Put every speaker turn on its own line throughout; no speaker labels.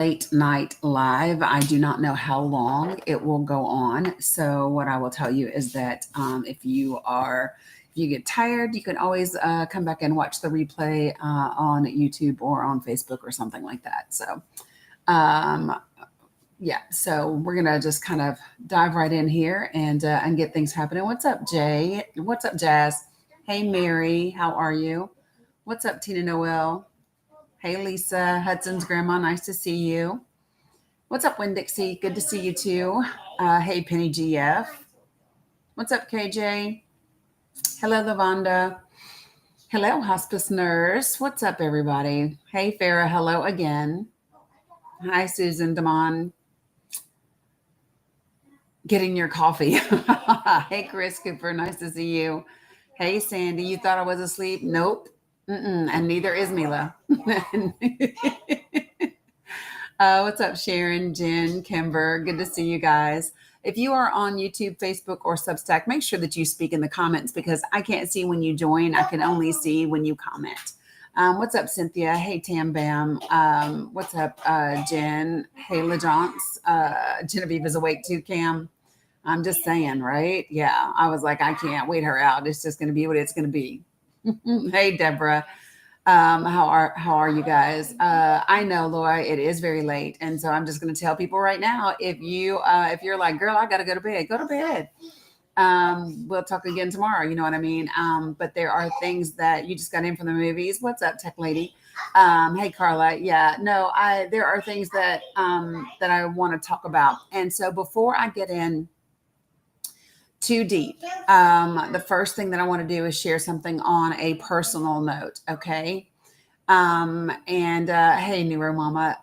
late night live. I do not know how long it will go on. So what I will tell you is that if you get tired, you can always come back and watch the replay on YouTube or on Facebook or something like that. So um, yeah, so we're gonna just kind of dive right in here and get things happening. What's up, Jay? What's up, Jazz? Hey, Mary, how are you? What's up, Tina Noel? Hey, Lisa, Hudson's grandma. Nice to see you. What's up, Winn Dixie? Good to see you too. Hey, Penny GF. What's up, KJ? Hello, Lavonda. Hello, hospice nurse. What's up, everybody? Hey, Farah. Hello again. Hi, Susan Damon. Getting your coffee. Hey, Chris Cooper. Nice to see you. Hey, Sandy. You thought I was asleep? Nope. And neither is Mila. What's up, Sharon, Jen, Kimber? Good to see you guys. If you are on YouTube, Facebook, or Substack, make sure that you speak in the comments because I can't see when you join. I can only see when you comment. What's up, Cynthia? Hey, Tam Bam. What's up, Jen? Hey, LaJonce. Genevieve is awake too, Cam. I'm just saying, right? Yeah. I was like, I can't wait her out. It's just going to be what it's going to be. Hey, Deborah. How are you guys? I know, Laura, it is very late, and so I'm just going to tell people right now. If you're like, girl, I got to go to bed, go to bed. We'll talk again tomorrow. You know what I mean? But there are things that you just got in from the movies. What's up, tech lady? Hey, Carla. Yeah, no, there are things that I want to talk about, and so before I get in too deep. The first thing that I want to do is share something on a personal note, okay? And Hey, Neuro Mama,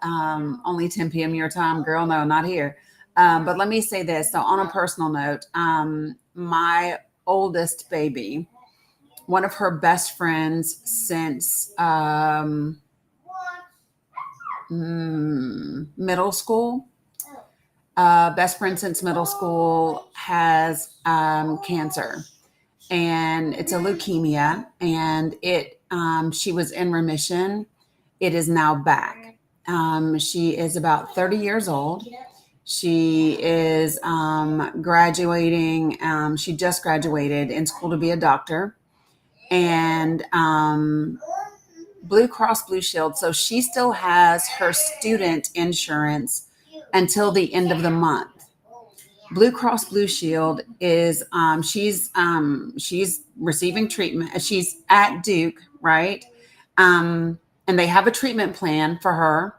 only 10 p.m. your time, girl. No, not here. But let me say this. So, on a personal note, my oldest baby, one of her best friends since middle school, best friend since middle school, has cancer, and it's a leukemia, and she was in remission. It is now back. She is about 30 years old. She is graduating. She just graduated in school to be a doctor, and Blue Cross Blue Shield. So she still has her student insurance until the end of the month. Blue Cross Blue Shield is she's receiving treatment. She's at Duke, right? And they have a treatment plan for her.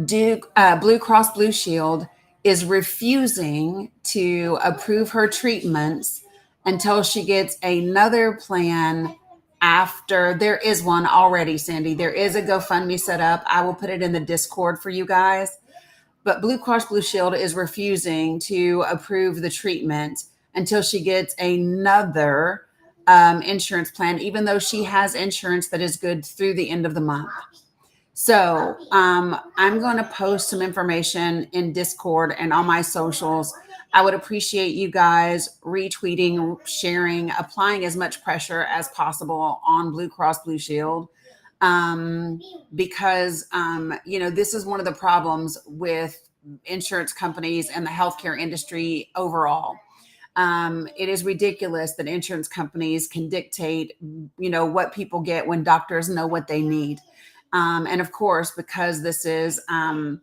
Duke Blue Cross Blue Shield is refusing to approve her treatments until she gets another plan after there is one already, Sandy. There is a GoFundMe set up. I will put it in the Discord for you guys. But Blue Cross Blue Shield is refusing to approve the treatment until she gets another insurance plan, even though she has insurance that is good through the end of the month. So I'm going to post some information in Discord and on my socials. I would appreciate you guys retweeting, sharing, applying as much pressure as possible on Blue Cross Blue Shield. Because this is one of the problems with insurance companies and the healthcare industry overall. It is ridiculous that insurance companies can dictate, what people get when doctors know what they need. And of course, because this is, and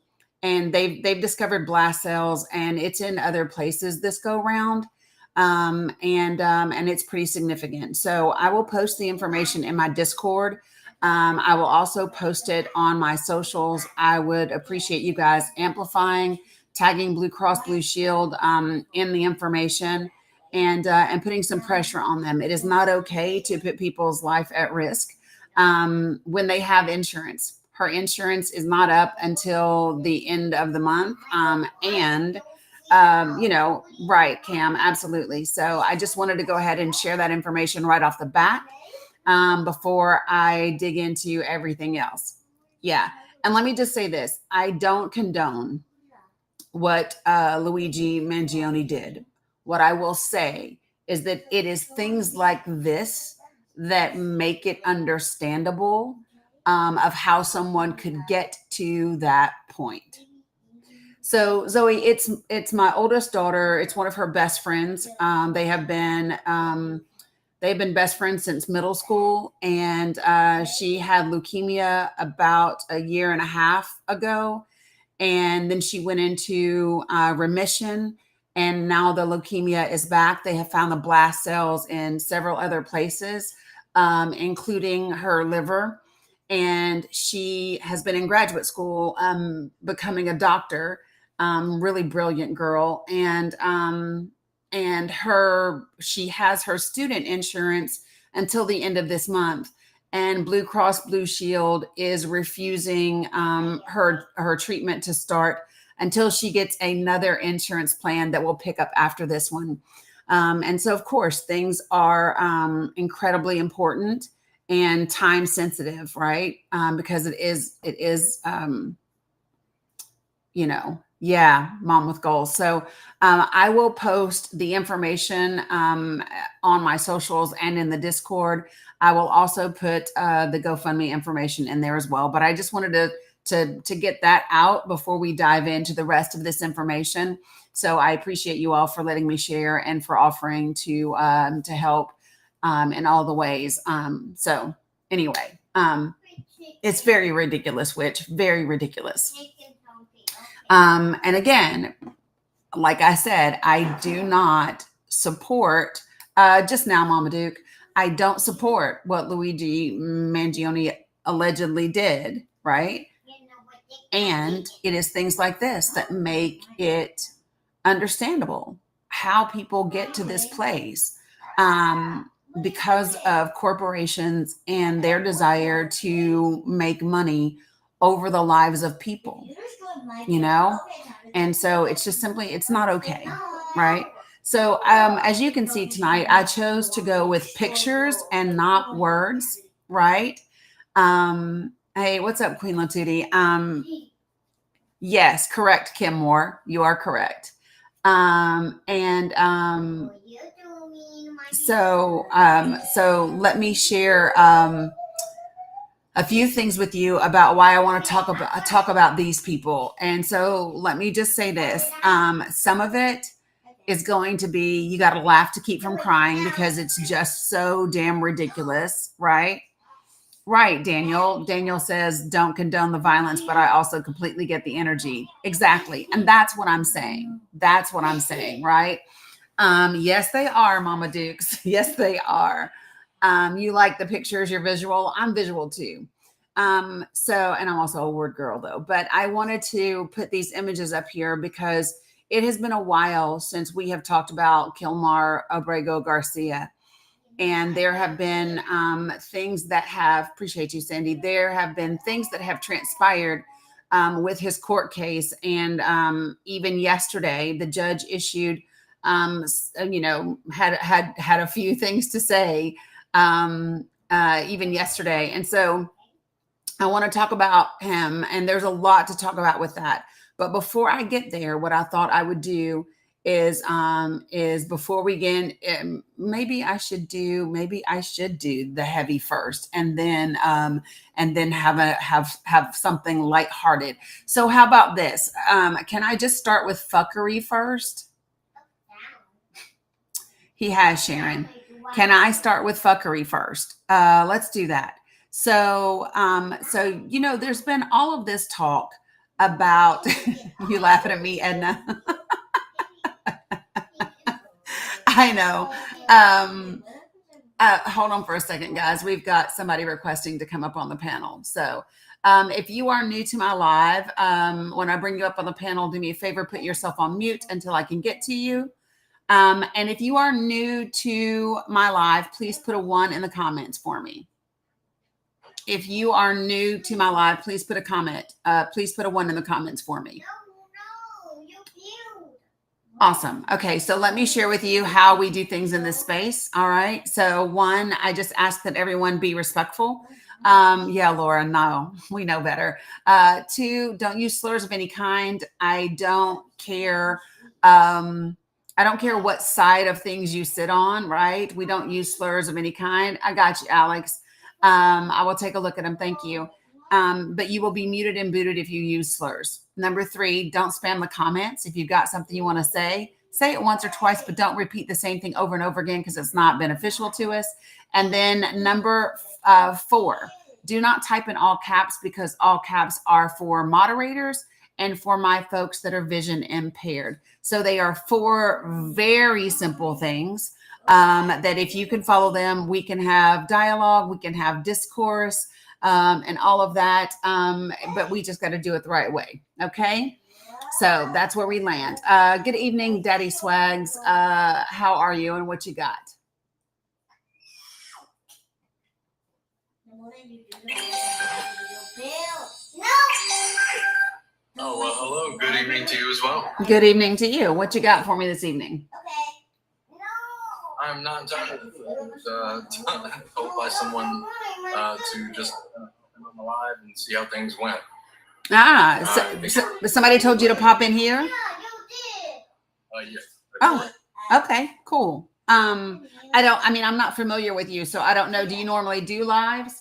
they've discovered blast cells, and it's in other places this go round. And it's pretty significant. So I will post the information in my Discord. I will also post it on my socials. I would appreciate you guys amplifying, tagging Blue Cross Blue Shield in the information, and putting some pressure on them. It is not okay to put people's life at risk when they have insurance. Her insurance is not up until the end of the month, right, Cam, absolutely. So I just wanted to go ahead and share that information right off the bat. Before I dig into everything else. Yeah. And let me just say this. I don't condone what Luigi Mangione did. What I will say is that it is things like this that make it understandable of how someone could get to that point. So Zoe, it's my oldest daughter. It's one of her best friends. They've been best friends since middle school, and she had leukemia about a year and a half ago, and then she went into remission, and now the leukemia is back. They have found the blast cells in several other places, including her liver, and she has been in graduate school, becoming a doctor. Really brilliant girl, and she has her student insurance until the end of this month, and Blue Cross Blue Shield is refusing her treatment to start until she gets another insurance plan that will pick up after this one. And so, of course, things are incredibly important and time sensitive, right? Because it is yeah, mom with goals. So I will post the information on my socials and in the Discord. I will also put the GoFundMe information in there as well. But I just wanted to get that out before we dive into the rest of this information. So I appreciate you all for letting me share and for offering to help in all the ways. So anyway, it's very ridiculous, very ridiculous. And again, like I said, I do not support, just now, Mama Duke, I don't support what Luigi Mangione allegedly did, right? And it is things like this that make it understandable how people get to this place, because of corporations and their desire to make money over the lives of people, and so it's just simply, it's not okay, right? So as you can see tonight, I chose to go with pictures and not words, right? Hey, what's up, Queen Latuti? Yes, correct, Kim Moore, you are correct. So let me share a few things with you about why I want to talk about these people. And so let me just say this. Some of it is going to be, you got to laugh to keep from crying because it's just so damn ridiculous, right? Right, Daniel. Daniel says, don't condone the violence, but I also completely get the energy. Exactly. And that's what I'm saying. That's what I'm saying, right? Yes, they are, Mama Dukes. Yes, they are. You like the pictures, you're visual. I'm visual too. And I'm also a word girl though, but I wanted to put these images up here because it has been a while since we have talked about Kilmar Abrego Garcia. And there have been things that have, appreciate you, Sandy. There have been things that have transpired with his court case. And even yesterday, the judge issued, had a few things to say even yesterday. And so I want to talk about him, and there's a lot to talk about with that. But before I get there, what I thought I would do is before we begin, maybe I should do the heavy first, and then have something lighthearted. So how about this? Can I just start with fuckery first? He has, Sharon. Can I start with fuckery first? Let's do that. So there's been all of this talk about you laughing at me, Edna. I know. Hold on for a second, guys. We've got somebody requesting to come up on the panel. So if you are new to my live, when I bring you up on the panel, do me a favor, put yourself on mute until I can get to you. And if you are new to my live, please put a 1 in the comments for me. If you are new to my live, please put a comment. Please put a 1 in the comments for me. Awesome. Okay, so let me share with you how we do things in this space. All right. So 1, I just ask that everyone be respectful. Yeah, Laura, no, we know better. 2, don't use slurs of any kind. I don't care. I don't care what side of things you sit on, right? We don't use slurs of any kind. I got you, Alex. I will take a look at them. Thank you. But you will be muted and booted if you use slurs. Number 3, don't spam the comments. If you've got something you want to say it once or twice, but don't repeat the same thing over and over again because it's not beneficial to us. And then number 4, do not type in all caps because all caps are for moderators and for my folks that are vision impaired. So they are 4 very simple things that if you can follow them, we can have dialogue, we can have discourse, and all of that. But we just got to do it the right way. Okay. So that's where we land. Good evening, Daddy Swags. How are you and what you got?
Oh, well, hello. Good evening to you as well.
Good evening to you. What you got for me this evening?
I'm not entirely told by someone to just come on live and see how things went.
So somebody told you to pop in here?
Yes.
Oh, okay, cool. I'm not familiar with you, so I don't know. Do you normally do lives?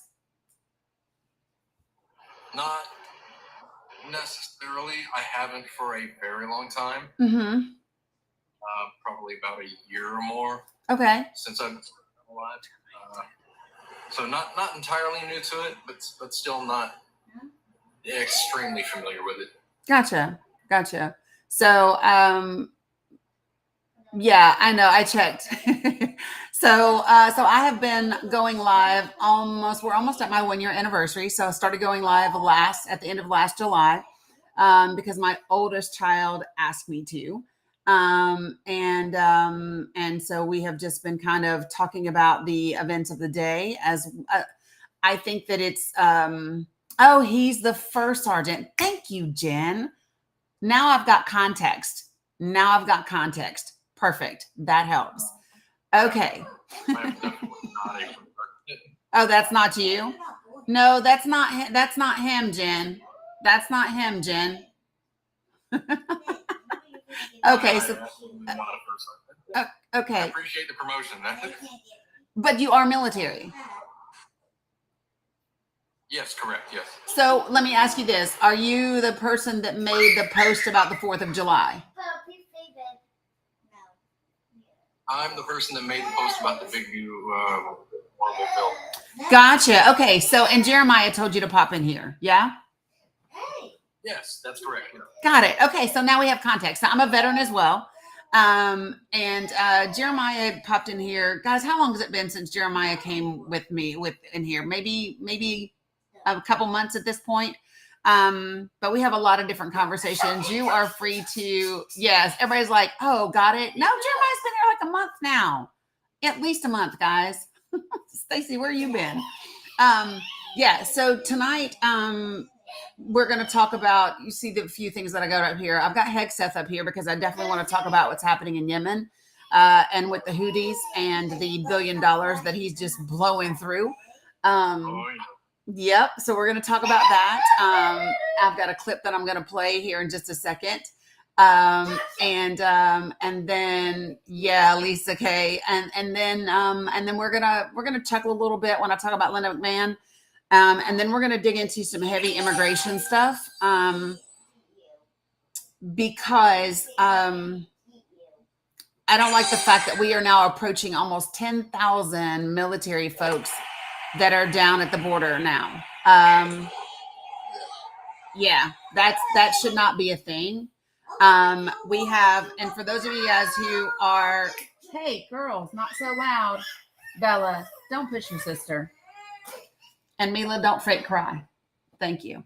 Not necessarily. I haven't for a very long time.
Mm-hmm.
Probably about a year or more.
Okay.
Since I've been alive. So not entirely new to it, but still not extremely familiar with it.
Gotcha. So, yeah, I know. I checked. So I have been going live we're almost at my 1-year anniversary. So I started going live at the end of last July, because my oldest child asked me to. And so we have just been kind of talking about the events of the day as I think that it's, he's the first sergeant. Thank you, Jen. Now I've got context. Perfect. That helps. Okay. Oh, that's not you? No, that's not him, Jen. That's not him, Jen. Okay, so okay.
I appreciate the promotion.
But you are military.
Yes, correct. Yes.
So let me ask you this: are you the person that made the post about the 4th of July?
I'm the person that made the post about the Big View horrible film.
Gotcha. Okay, so and Jeremiah told you to pop in here, yeah?
Yes, that's correct.
Got it. Okay, so now we have context. So I'm a veteran as well. And Jeremiah popped in here. Guys, how long has it been since Jeremiah came with me in here? Maybe a couple months at this point. But we have a lot of different conversations. You are free to, yes, everybody's like, oh, got it. No, Jeremiah's been here like a month now. At least a month, guys. Stacy, where you been? Yeah, so tonight, we're going to talk about, you see the few things that I got up here. I've got Hegseth up here because I definitely want to talk about what's happening in Yemen, and with the Houthis and the $1 billion that he's just blowing through. Yep. So we're going to talk about that. I've got a clip that I'm going to play here in just a second. And then, yeah, Lisa K. And then we're going to chuckle a little bit when I talk about Linda McMahon. And then we're going to dig into some heavy immigration stuff. Because, I don't like the fact that we are now approaching almost 10,000 military folks that are down at the border now. Yeah, that should not be a thing. We have, and for those of you guys who are, hey, girls, not so loud. Bella, don't push your sister. And Mila, don't fake cry. Thank you.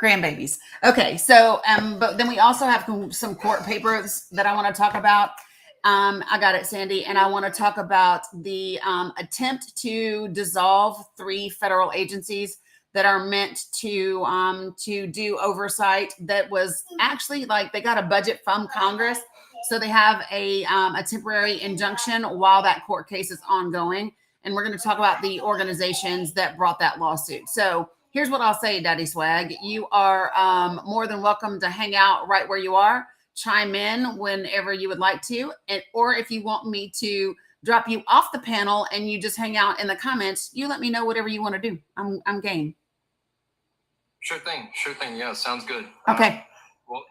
Grandbabies. Okay, so, but then we also have some court papers that I want to talk about. I got it, Sandy. And I want to talk about the attempt to dissolve 3 federal agencies that are meant to do oversight. That was actually like they got a budget from Congress. So they have a temporary injunction while that court case is ongoing. And we're going to talk about the organizations that brought that lawsuit. So here's what I'll say, Daddy Swag. You are more than welcome to hang out right where you are. Chime in whenever you would like to. Or if you want me to drop you off the panel and you just hang out in the comments, you let me know whatever you want to do. I'm game.
Sure thing. Yeah, sounds good.
Okay.
Well,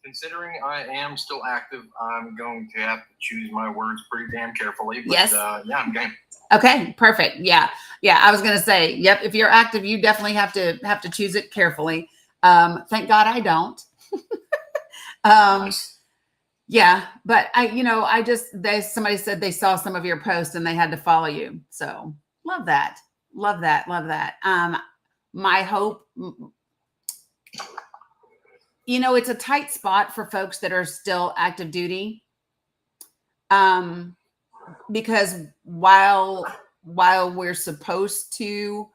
considering I am still active, I'm going to have to choose my words pretty damn carefully. But,
yes.
Yeah, I'm game.
Okay, perfect. Yeah. I was gonna say, yep. If you're active, you definitely have to choose it carefully. Thank God I don't.
Nice.
Yeah, but somebody said they saw some of your posts and they had to follow you. So love that. My hope, it's a tight spot for folks that are still active duty. Because while we're supposed to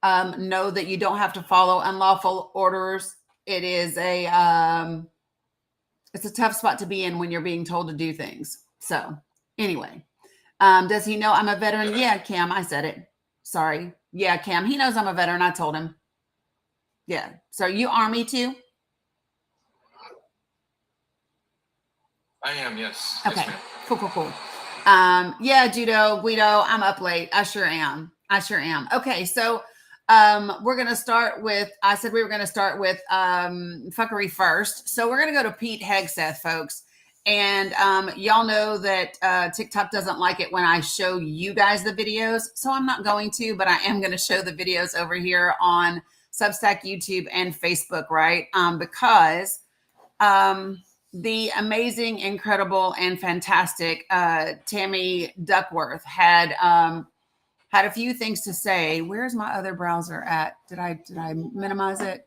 know that you don't have to follow unlawful orders, it is it's a tough spot to be in when you're being told to do things. So anyway, does he know I'm a veteran? Yeah, Cam, I said it. Sorry. Yeah, Cam, he knows I'm a veteran. I told him. Yeah. So you Army too?
I am, yes.
Okay.
Yes,
Cool. Yeah, Judo, Guido, I'm up late. I sure am. Okay, so we're gonna start with, I said we were gonna start with fuckery first. So we're gonna go to Pete Hegseth, folks. And y'all know that TikTok doesn't like it when I show you guys the videos. So I'm not going to, but I am gonna show the videos over here on Substack, YouTube, and Facebook, right? Because the amazing, incredible, and fantastic Tammy Duckworth had a few things to say. Where's my other browser at? Did I minimize it?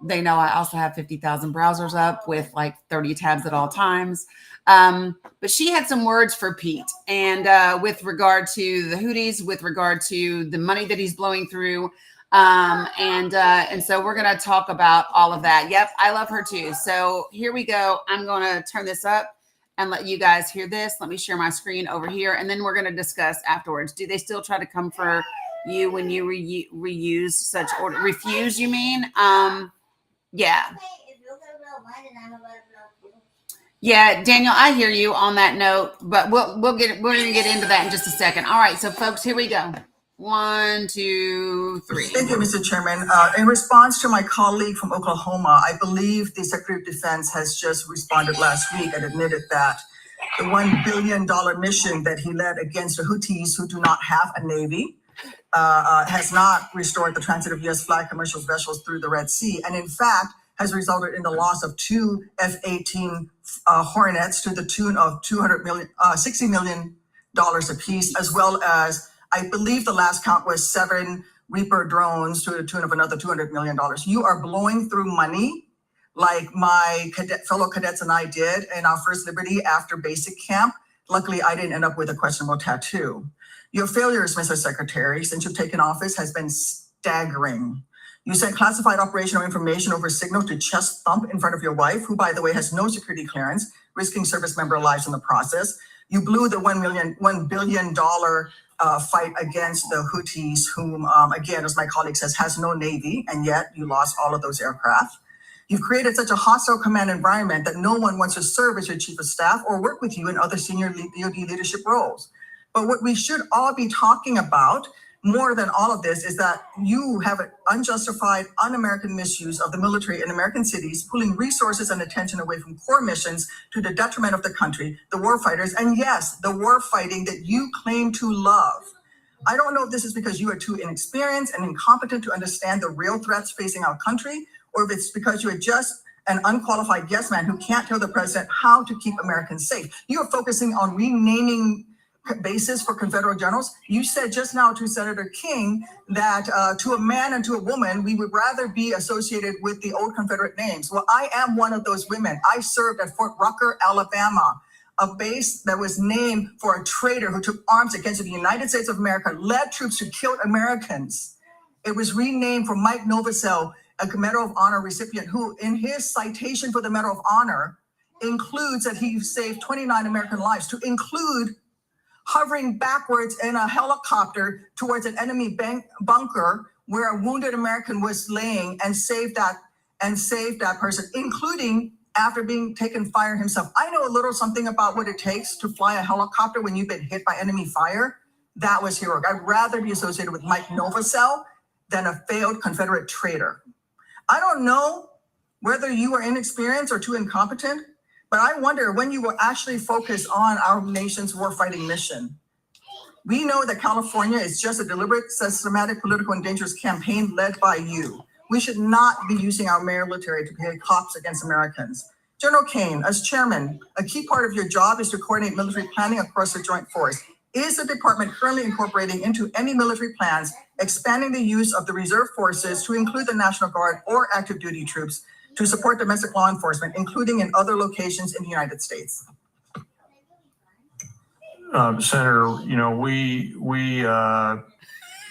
They know I also have 50,000 browsers up with like 30 tabs at all times. But she had some words for Pete, and with regard to the Houthis, with regard to the money that he's blowing through. And so we're going to talk about all of that. Yep. I love her too. So here we go. I'm going to turn this up and let you guys hear this. Let me share my screen over here. And then we're going to discuss afterwards. Do they still try to come for you when you reuse such order? Refuse, you mean? Yeah. Yeah, Daniel, I hear you on that note, but we're going to get into that in just a second. All right. So folks, here we go. 1, 2, 3.
Thank you, Mr. Chairman. In response to my colleague from Oklahoma, I believe the Secretary of Defense has just responded last week and admitted that the $1 billion mission that he led against the Houthis, who do not have a navy, has not restored the transit of U.S. flag commercial vessels through the Red Sea, and in fact has resulted in the loss of 2 F-18 Hornets to the tune of $60 million apiece, as well as, I believe the last count was 7 Reaper drones to the tune of another $200 million. You are blowing through money like my fellow cadets and I did in our first Liberty after basic camp. Luckily, I didn't end up with a questionable tattoo. Your failures, Mr. Secretary, since you've taken office has been staggering. You sent classified operational information over Signal to chest thump in front of your wife, who, by the way, has no security clearance, risking service member lives in the process. You blew the $1 billion fight against the Houthis, whom, again, as my colleague says, has no navy, and yet you lost all of those aircraft. You've created such a hostile command environment that no one wants to serve as your chief of staff or work with you in other senior DoD leadership roles. But what we should all be talking about more than all of this is that you have an unjustified, un-American misuse of the military in American cities, pulling resources and attention away from core missions to the detriment of the country, the war fighters, and yes, the war fighting that you claim to love. I don't know if this is because you are too inexperienced and incompetent to understand the real threats facing our country, or if it's because you are just an unqualified yes man who can't tell the president how to keep Americans safe. You are focusing on renaming bases for Confederate generals. You said just now to Senator King that to a man and to a woman, we would rather be associated with the old Confederate names. Well, I am one of those women. I served at Fort Rucker, Alabama, a base that was named for a traitor who took arms against the United States of America, led troops who killed Americans. It was renamed for Mike Novosel, a Medal of Honor recipient who, in his citation for the Medal of Honor, includes that he saved 29 American lives, to include hovering backwards in a helicopter towards an enemy bunker where a wounded American was laying and saved that person, including after being taken fire himself. I know a little something about what it takes to fly a helicopter when you've been hit by enemy fire. That was heroic. I'd rather be associated with Mike Novosel than a failed Confederate traitor. I don't know whether you are inexperienced or too incompetent, but I wonder when you will actually focus on our nation's warfighting mission. We know that California is just a deliberate, systematic, political, and dangerous campaign led by you. We should not be using our military to pay cops against Americans. General Kane, as chairman, a key part of your job is to coordinate military planning across the joint force. Is the department currently incorporating into any military plans expanding the use of the reserve forces to include the National Guard or active duty troops to support domestic law enforcement, including in other locations in the United States?
Senator, you know, we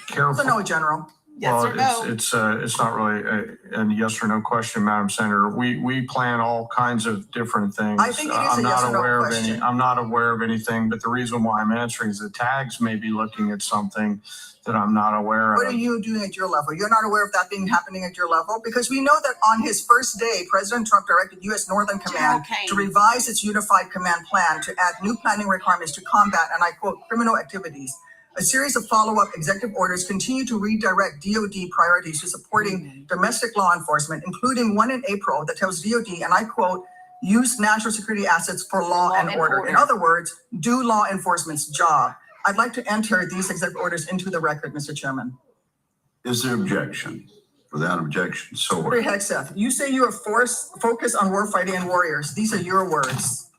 careful.
So no, General.
Yes or no?
It's not really a yes or no question, Madam Senator. We plan all kinds of different things.
I think it is a yes or no question.
I'm not aware of anything, but the reason why I'm answering is the tags may be looking at something that I'm not aware of.
What are you doing at your level? You're not aware of that being happening at your level? Because we know that on his first day, President Trump directed U.S. Northern Command to revise its unified command plan to add new planning requirements to combat, and I quote, criminal activities. A series of follow-up executive orders continue to redirect DoD priorities to supporting domestic law enforcement, including one in April that tells DoD, and I quote, use national security assets for law and order. In other words, do law enforcement's job. I'd like to enter these executive orders into the record, Mr. Chairman.
Is there objection? Without objection, so
Senator
ordered.
Hegseth, you say you are focused on warfighting and warriors. These are your words.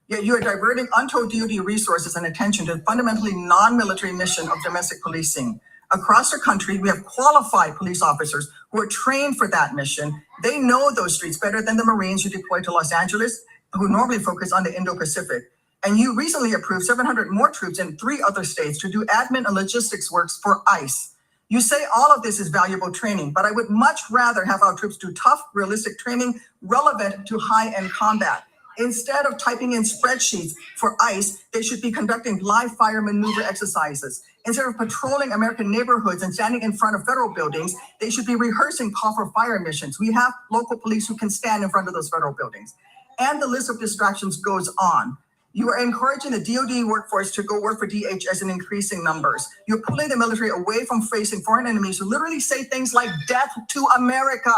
Yet you are diverting untold DoD resources and attention to the fundamentally non-military mission of domestic policing. Across the country, we have qualified police officers who are trained for that mission. They know those streets better than the Marines who deploy to Los Angeles, who normally focus on the Indo-Pacific. And you recently approved 700 more troops in 3 other states to do admin and logistics works for ICE. You say all of this is valuable training, but I would much rather have our troops do tough, realistic training relevant to high-end combat. Instead of typing in spreadsheets for ICE, they should be conducting live fire maneuver exercises. Instead of patrolling American neighborhoods and standing in front of federal buildings, they should be rehearsing call for fire missions. We have local police who can stand in front of those federal buildings. And the list of distractions goes on. You are encouraging the DoD workforce to go work for DHS in increasing numbers. You're pulling the military away from facing foreign enemies who literally say things like death to America.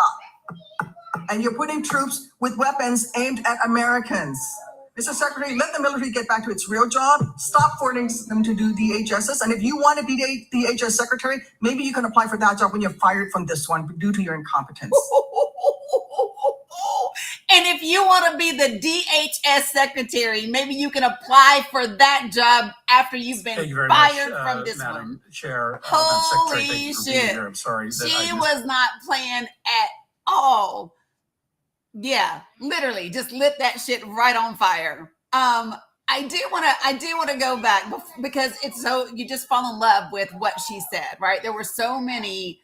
And you're putting troops with weapons aimed at Americans. Mr. Secretary, let the military get back to its real job. Stop forcing them to do DHSs. And if you want to be the DHS secretary, maybe you can apply for that job when you're fired from this one due to your incompetence.
And if you want to be the DHS secretary, maybe you can apply for that job after you've been fired from this
Madam
one.
Chair,
Holy
Madam Secretary, thank you for being
shit.
here. I'm sorry. that
She
I
was not playing at all. Yeah, literally just lit that shit right on fire. I do want to go back because it's so, you just fall in love with what she said, right? There were so many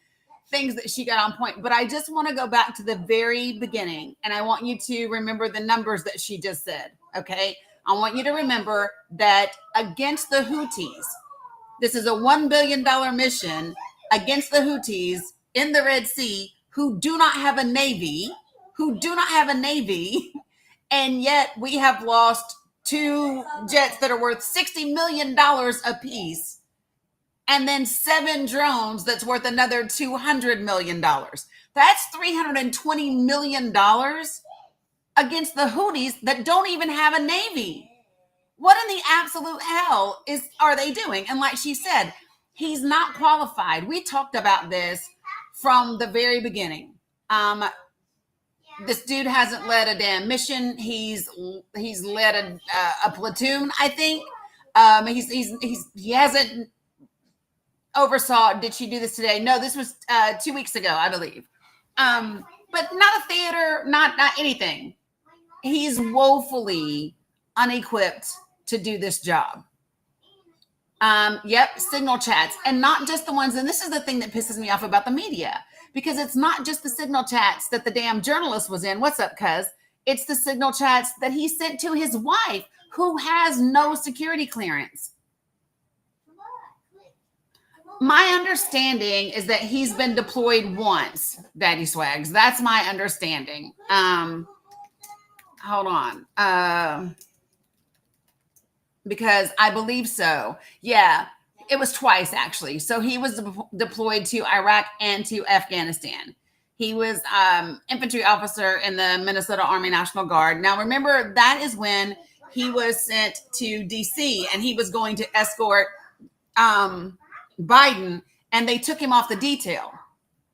things that she got on point, but I just want to go back to the very beginning, and I want you to remember the numbers that she just said. Okay, I want you to remember that against the Houthis, this is a $1 billion mission against the Houthis in the Red Sea, who do not have a navy, and yet we have lost 2 jets that are worth $60 million apiece. And then 7 drones that's worth another $200 million. That's $320 million against the Houthis that don't even have a navy. What in the absolute hell are they doing? And like she said, he's not qualified. We talked about this from the very beginning. This dude hasn't led a damn mission. He's led a platoon, I think. He hasn't oversaw. Did she do this today? No, this was 2 weeks ago, I believe. But not a theater, not anything. He's woefully unequipped to do this job. Yep, signal chats, and not just the ones. And this is the thing that pisses me off about the media, because it's not just the signal chats that the damn journalist was in. What's up, cuz? It's the signal chats that he sent to his wife, who has no security clearance. My understanding is that he's been deployed once, Daddy Swags. That's my understanding. hold on. Because I believe so. Yeah, it was twice actually. So he was deployed to Iraq and to Afghanistan. He was infantry officer in the Minnesota Army National Guard. Now remember, that is when he was sent to DC and he was going to escort Biden, and they took him off the detail,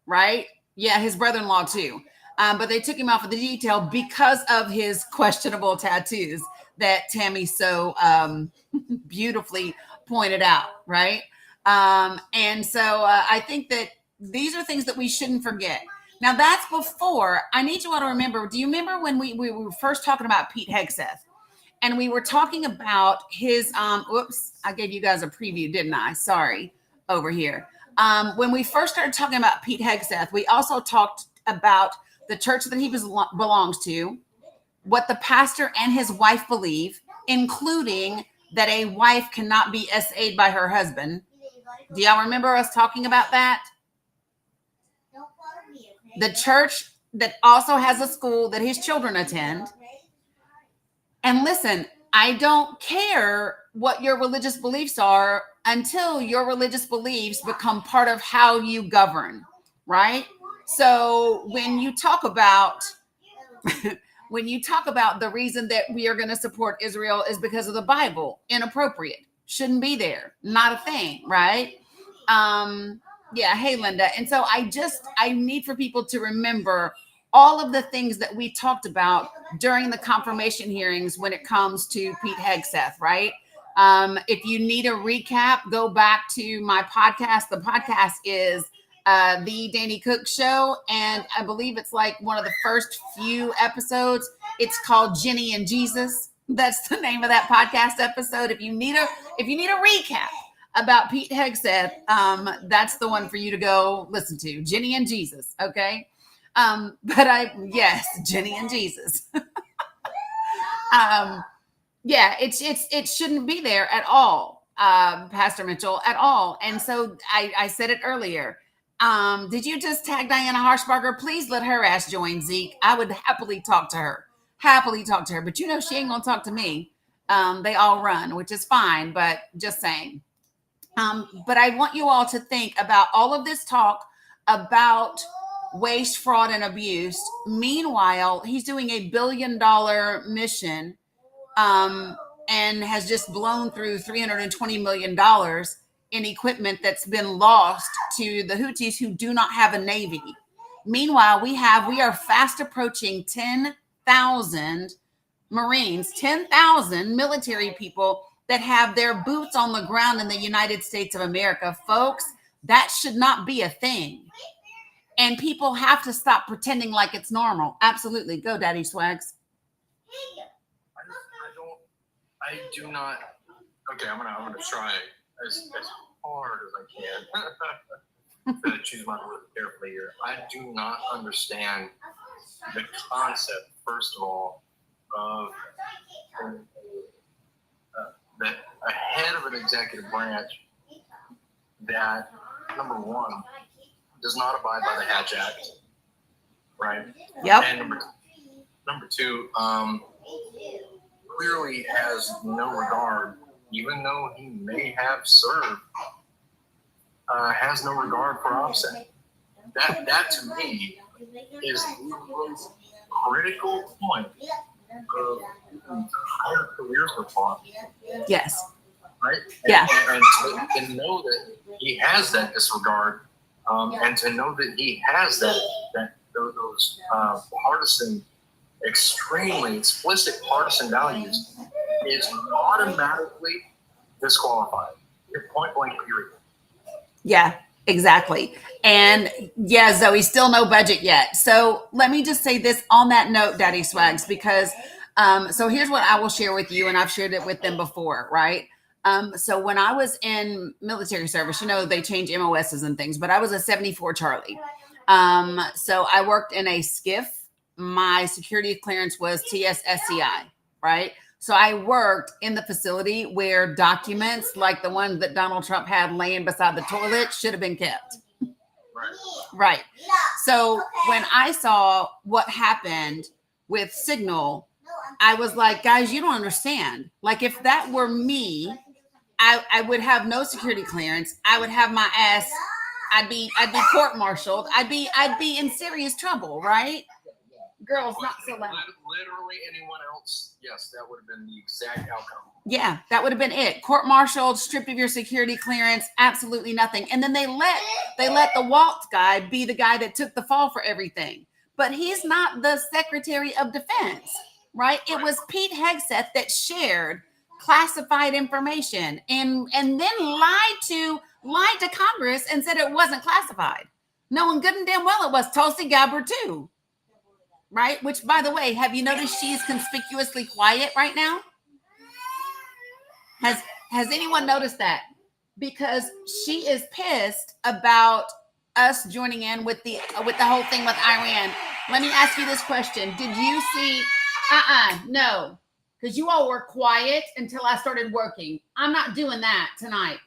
right? Yeah, his brother-in-law too. But they took him off of the detail because of his questionable tattoos that Tammy so beautifully pointed out, right? And so I think that these are things that we shouldn't forget. Now, that's before. I need you all to remember. Do you remember when we were first talking about Pete Hegseth? And we were talking about his, oops, I gave you guys a preview, didn't I? Sorry, over here. When we first started talking about Pete Hegseth, we also talked about the church that he belongs to, what the pastor and his wife believe, including that a wife cannot be SA'd by her husband. Do y'all remember us talking about that? The church that also has a school that his children attend. And listen, I don't care what your religious beliefs are until your religious beliefs become part of how you govern, right? So when you talk about the reason that we are going to support Israel is because of the Bible, inappropriate, shouldn't be there, not a thing, right? Yeah, hey Linda. And so I need for people to remember all of the things that we talked about during the confirmation hearings when it comes to Pete Hegseth, right? If you need a recap, go back to my podcast. The podcast is The Danny Cook Show, and I believe it's like one of the first few episodes. It's called Jenny and Jesus. That's the name of that podcast episode. If you need a recap about Pete Hegseth, that's the one for you to go listen to. Jenny and Jesus, okay? Yes, Jenny and Jesus. Yeah, it shouldn't be there at all, Pastor Mitchell, at all. And so I said it earlier. Did you just tag Diana Harshbarger? Please let her ass join, Zeke. I would happily talk to her. But you know she ain't gonna talk to me. They all run, which is fine, but just saying. But I want you all to think about all of this talk about waste, fraud, and abuse. Meanwhile, he's doing a $1 billion mission and has just blown through $320 million in equipment that's been lost to the Houthis who do not have a navy. Meanwhile, we are fast approaching 10,000 Marines, 10,000 military people that have their boots on the ground in the United States of America. Folks, that should not be a thing. And people have to stop pretending like it's normal. Absolutely. Go, Daddy Swags.
I do not. Okay, I'm gonna try as hard as I can to choose my words carefully here. I do not understand the concept, first of all, of that a head of an executive branch that, number one, does not abide by the Hatch Act, right?
Yep.
And number two, clearly has no regard, even though he may have served, has no regard for OPSEC. That to me is the most critical point of the entire career so far.
Yes.
Right?
Yeah.
And to know that he has that disregard, and to know that he has those partisan, extremely explicit partisan values, is automatically disqualified. Your point blank period.
Yeah, exactly. And yeah, Zoe, still no budget yet. So let me just say this on that note, Daddy Swags, because so here's what I will share with you, and I've shared it with them before, right? So when I was in military service, you know, they change MOSs and things, but I was a 74 Charlie. So I worked in a SCIF. My security clearance was TSSCI, right? So I worked in the facility where documents like the one that Donald Trump had laying beside the toilet should have been kept. Right. So when I saw what happened with Signal I was like, guys, you don't understand. Like, if that were me, I would have no security clearance. I would have my ass. I'd be court-martialed. I'd be in serious trouble, right? Girls, not so loud.
Literally anyone else, yes, that would have been the exact outcome.
Yeah, that would have been it. Court-martialed, stripped of your security clearance, absolutely nothing. And then they let the Walt guy be the guy that took the fall for everything. But he's not the Secretary of Defense, right? It was Pete Hegseth that shared classified information and then lied to Congress and said it wasn't classified, knowing good and damn well it was. Tulsi Gabbard too, right? Which, by the way, have you noticed she's conspicuously quiet right now? Has anyone noticed that? Because she is pissed about us joining in with the whole thing with Iran. Let me ask you this question: did you see? No. Because you all were quiet until I started working. I'm not doing that tonight.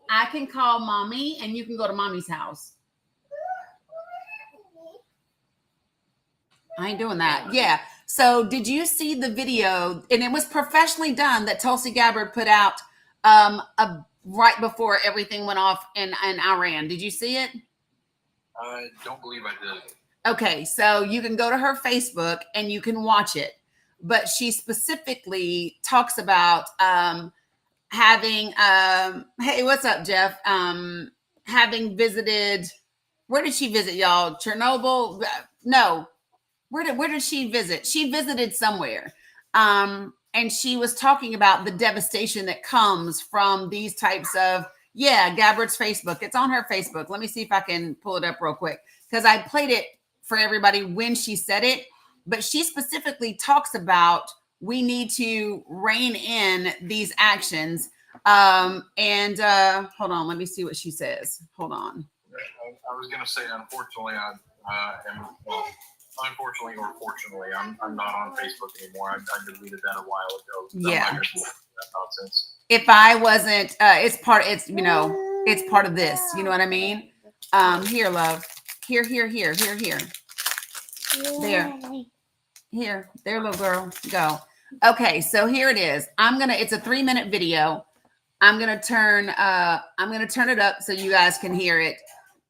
I can call mommy and you can go to mommy's house. I ain't doing that. Yeah. So did you see the video? And it was professionally done that Tulsi Gabbard put out right before everything went off in Iran. Did you see it?
I don't believe I did.
Okay, so you can go to her Facebook and you can watch it. But she specifically talks about having, hey, what's up, Jeff? Having visited, where did she visit, y'all? Chernobyl? No. Where did she visit? She visited somewhere. And she was talking about the devastation that comes from these types of, Gabbard's Facebook. It's on her Facebook. Let me see if I can pull it up real quick, because I played it for everybody when she said it, but she specifically talks about we need to rein in these actions. Hold on, let me see what she says. Hold on.
I was going to say, unfortunately, unfortunately or fortunately, I'm not on Facebook anymore. I deleted that a while ago.
Yeah.
That nonsense.
If I wasn't, it's part of this. You know what I mean? Here, love. Here. There, little girl, go. Okay, so here it is. It's a 3-minute video. I'm gonna turn it up so you guys can hear it,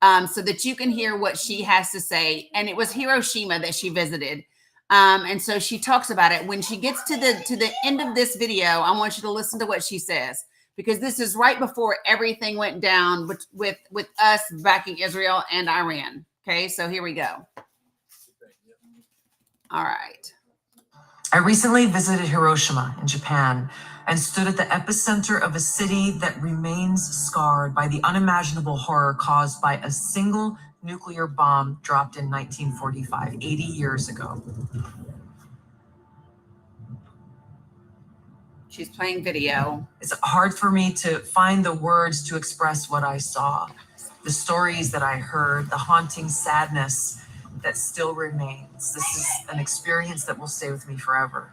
so that you can hear what she has to say. And it was Hiroshima that she visited. And so she talks about it. When she gets to the end of this video, I want you to listen to what she says, because this is right before everything went down with us backing Israel and Iran. Okay, so here we go. All right.
I recently visited Hiroshima in Japan and stood at the epicenter of a city that remains scarred by the unimaginable horror caused by a single nuclear bomb dropped in 1945, 80 years ago.
She's playing video.
It's hard for me to find the words to express what I saw, the stories that I heard, the haunting sadness that still remains. This is an experience that will stay with me forever.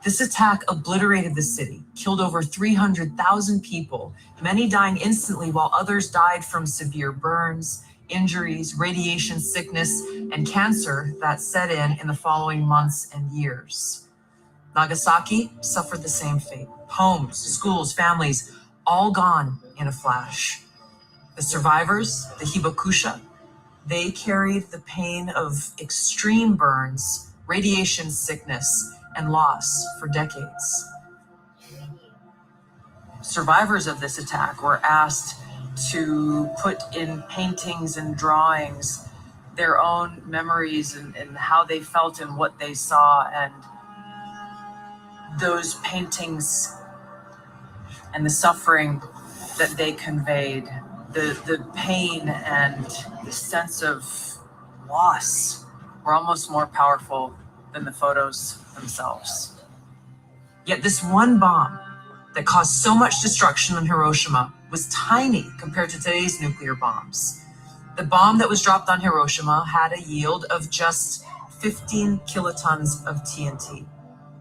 This attack obliterated the city, killed over 300,000 people, many dying instantly while others died from severe burns, injuries, radiation sickness, and cancer that set in the following months and years. Nagasaki suffered the same fate. Homes, schools, families, all gone in a flash. The survivors, the Hibakusha, they carried the pain of extreme burns, radiation sickness, and loss for decades. Survivors of this attack were asked to put in paintings and drawings their own memories and how they felt and what they saw, and those paintings and the suffering that they conveyed, the pain and the sense of loss were almost more powerful than the photos themselves. Yet this one bomb that caused so much destruction in Hiroshima was tiny compared to today's nuclear bombs. The bomb that was dropped on Hiroshima had a yield of just 15 kilotons of TNT,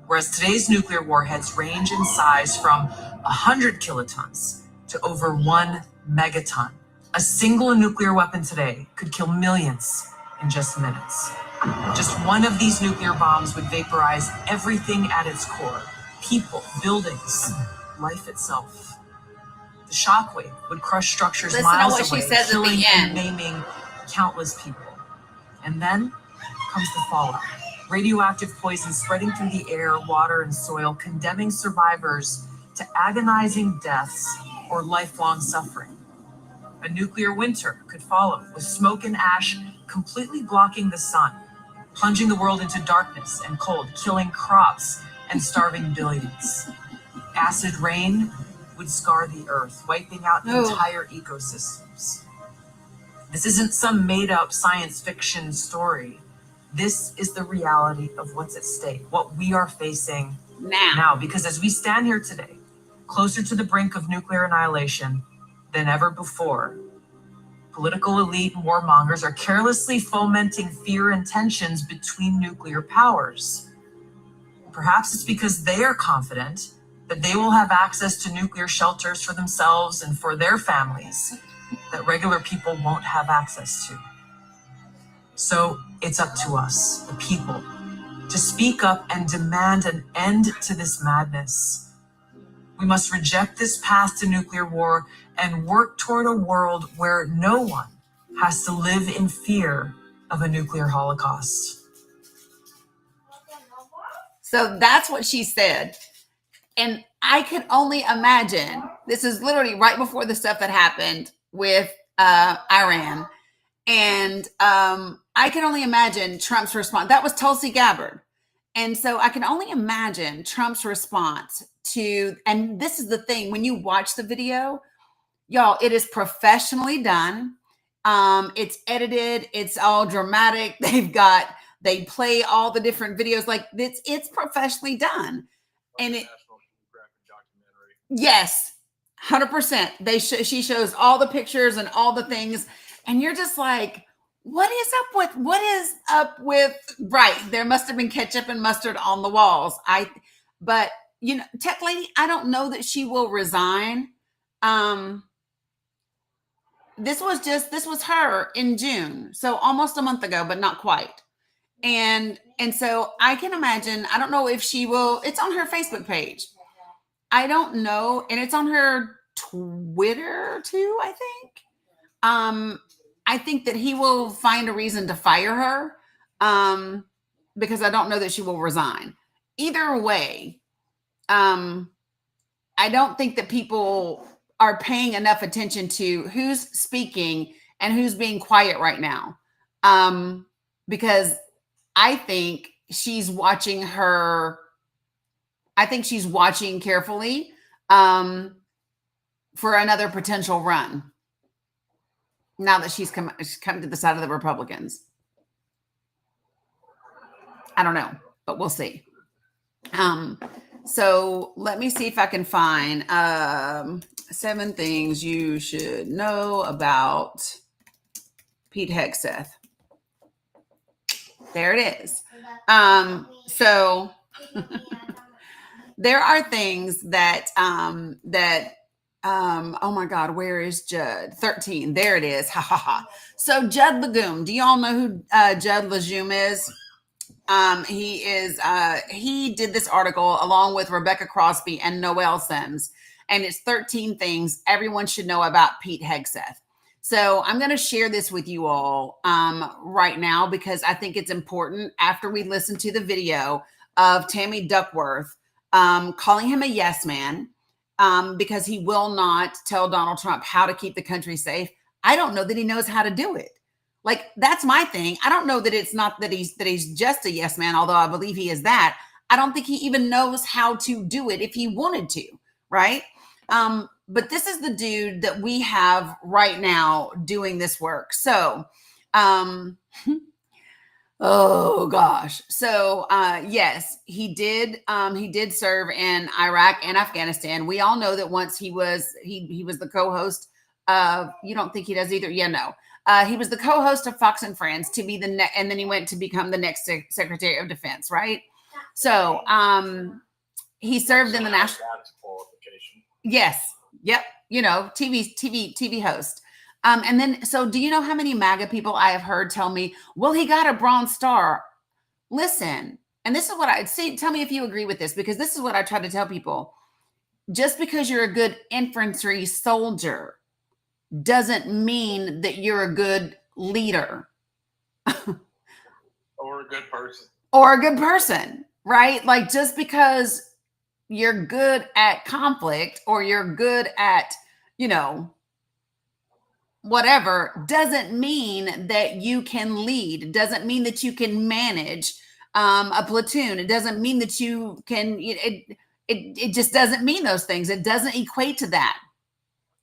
whereas today's nuclear warheads range in size from 100 kilotons to over 1 megaton. A single nuclear weapon today could kill millions in just minutes. Just one of these nuclear bombs would vaporize everything at its core: people, buildings, life itself. The shockwave would crush structures
Listen to
miles
what she
away,
says at the
killing and
end.
maiming countless people. And then comes the fallout. Radioactive poison spreading through the air, water, and soil, condemning survivors to agonizing deaths or lifelong suffering. A nuclear winter could follow, with smoke and ash completely blocking the sun, plunging the world into darkness and cold, killing crops and starving billions. Acid rain would scar the earth, wiping out entire ecosystems. This isn't some made-up science fiction story. This is the reality of what's at stake, what we are facing now. Because as we stand here today, closer to the brink of nuclear annihilation than ever before, political elite and warmongers are carelessly fomenting fear and tensions between nuclear powers. Perhaps it's because they are confident that they will have access to nuclear shelters for themselves and for their families that regular people won't have access to. So it's up to us, the people, to speak up and demand an end to this madness. We must reject this path to nuclear war and work toward a world where no one has to live in fear of a nuclear holocaust.
So that's what she said. And I could only imagine, this is literally right before the stuff that happened with Iran. And I can only imagine Trump's response. That was Tulsi Gabbard. And so I can only imagine Trump's response to, and this is the thing, when you watch the video, y'all, it is professionally done. It's edited. It's all dramatic. They play all the different videos. Like it's professionally done. And it, yes, 100%. She shows all the pictures and all the things. And you're just like, what is up with, right. There must've been ketchup and mustard on the walls. But you know, Tech Lady, I don't know that she will resign. This was her in June. So almost a month ago, but not quite. And so I can imagine, I don't know if she will, it's on her Facebook page. I don't know. And it's on her Twitter too, I think. I think that he will find a reason to fire her because I don't know that she will resign. Either way, I don't think that people are paying enough attention to who's speaking and who's being quiet right now. Because I think she's watching carefully for another potential run. Now that she's come to the side of the Republicans. I don't know, but we'll see. So let me see if I can find 7 things you should know about Pete Hegseth. There it is. So there are things that oh my God, where is Judd? 13. There it is. Ha ha ha. So Judd Legume, do y'all know who Judd Legume is? He did this article along with Rebecca Crosby and Noel Sims, and it's 13 things everyone should know about Pete Hegseth. So I'm going to share this with you all right now because I think it's important after we listen to the video of Tammy Duckworth calling him a yes man. Because he will not tell Donald Trump how to keep the country safe. I don't know that he knows how to do it. Like, that's my thing. I don't know that it's not that he's just a yes man, although I believe he is that. I don't think he even knows how to do it if he wanted to, right? But this is the dude that we have right now doing this work. So, oh gosh. So yes, he did serve in Iraq and Afghanistan. We all know that once he was the co-host of, you don't think he does either? Yeah, no. He was the co-host of Fox and Friends to be and then he went to become the next Secretary of Defense, right? So he served in the national. Yes. Yep. You know, TV host. And then, so do you know how many MAGA people I have heard tell me, well, he got a Bronze Star? Listen, and this is what I see. Tell me if you agree with this, because this is what I try to tell people. Just because you're a good infantry soldier doesn't mean that you're a good leader
Or a good person.
or a good person, right? Like, just because you're good at conflict or you're good at, you know, whatever, doesn't mean that you can lead. It doesn't mean that you can manage a platoon. It doesn't mean that you can, it just doesn't mean those things. It doesn't equate to that.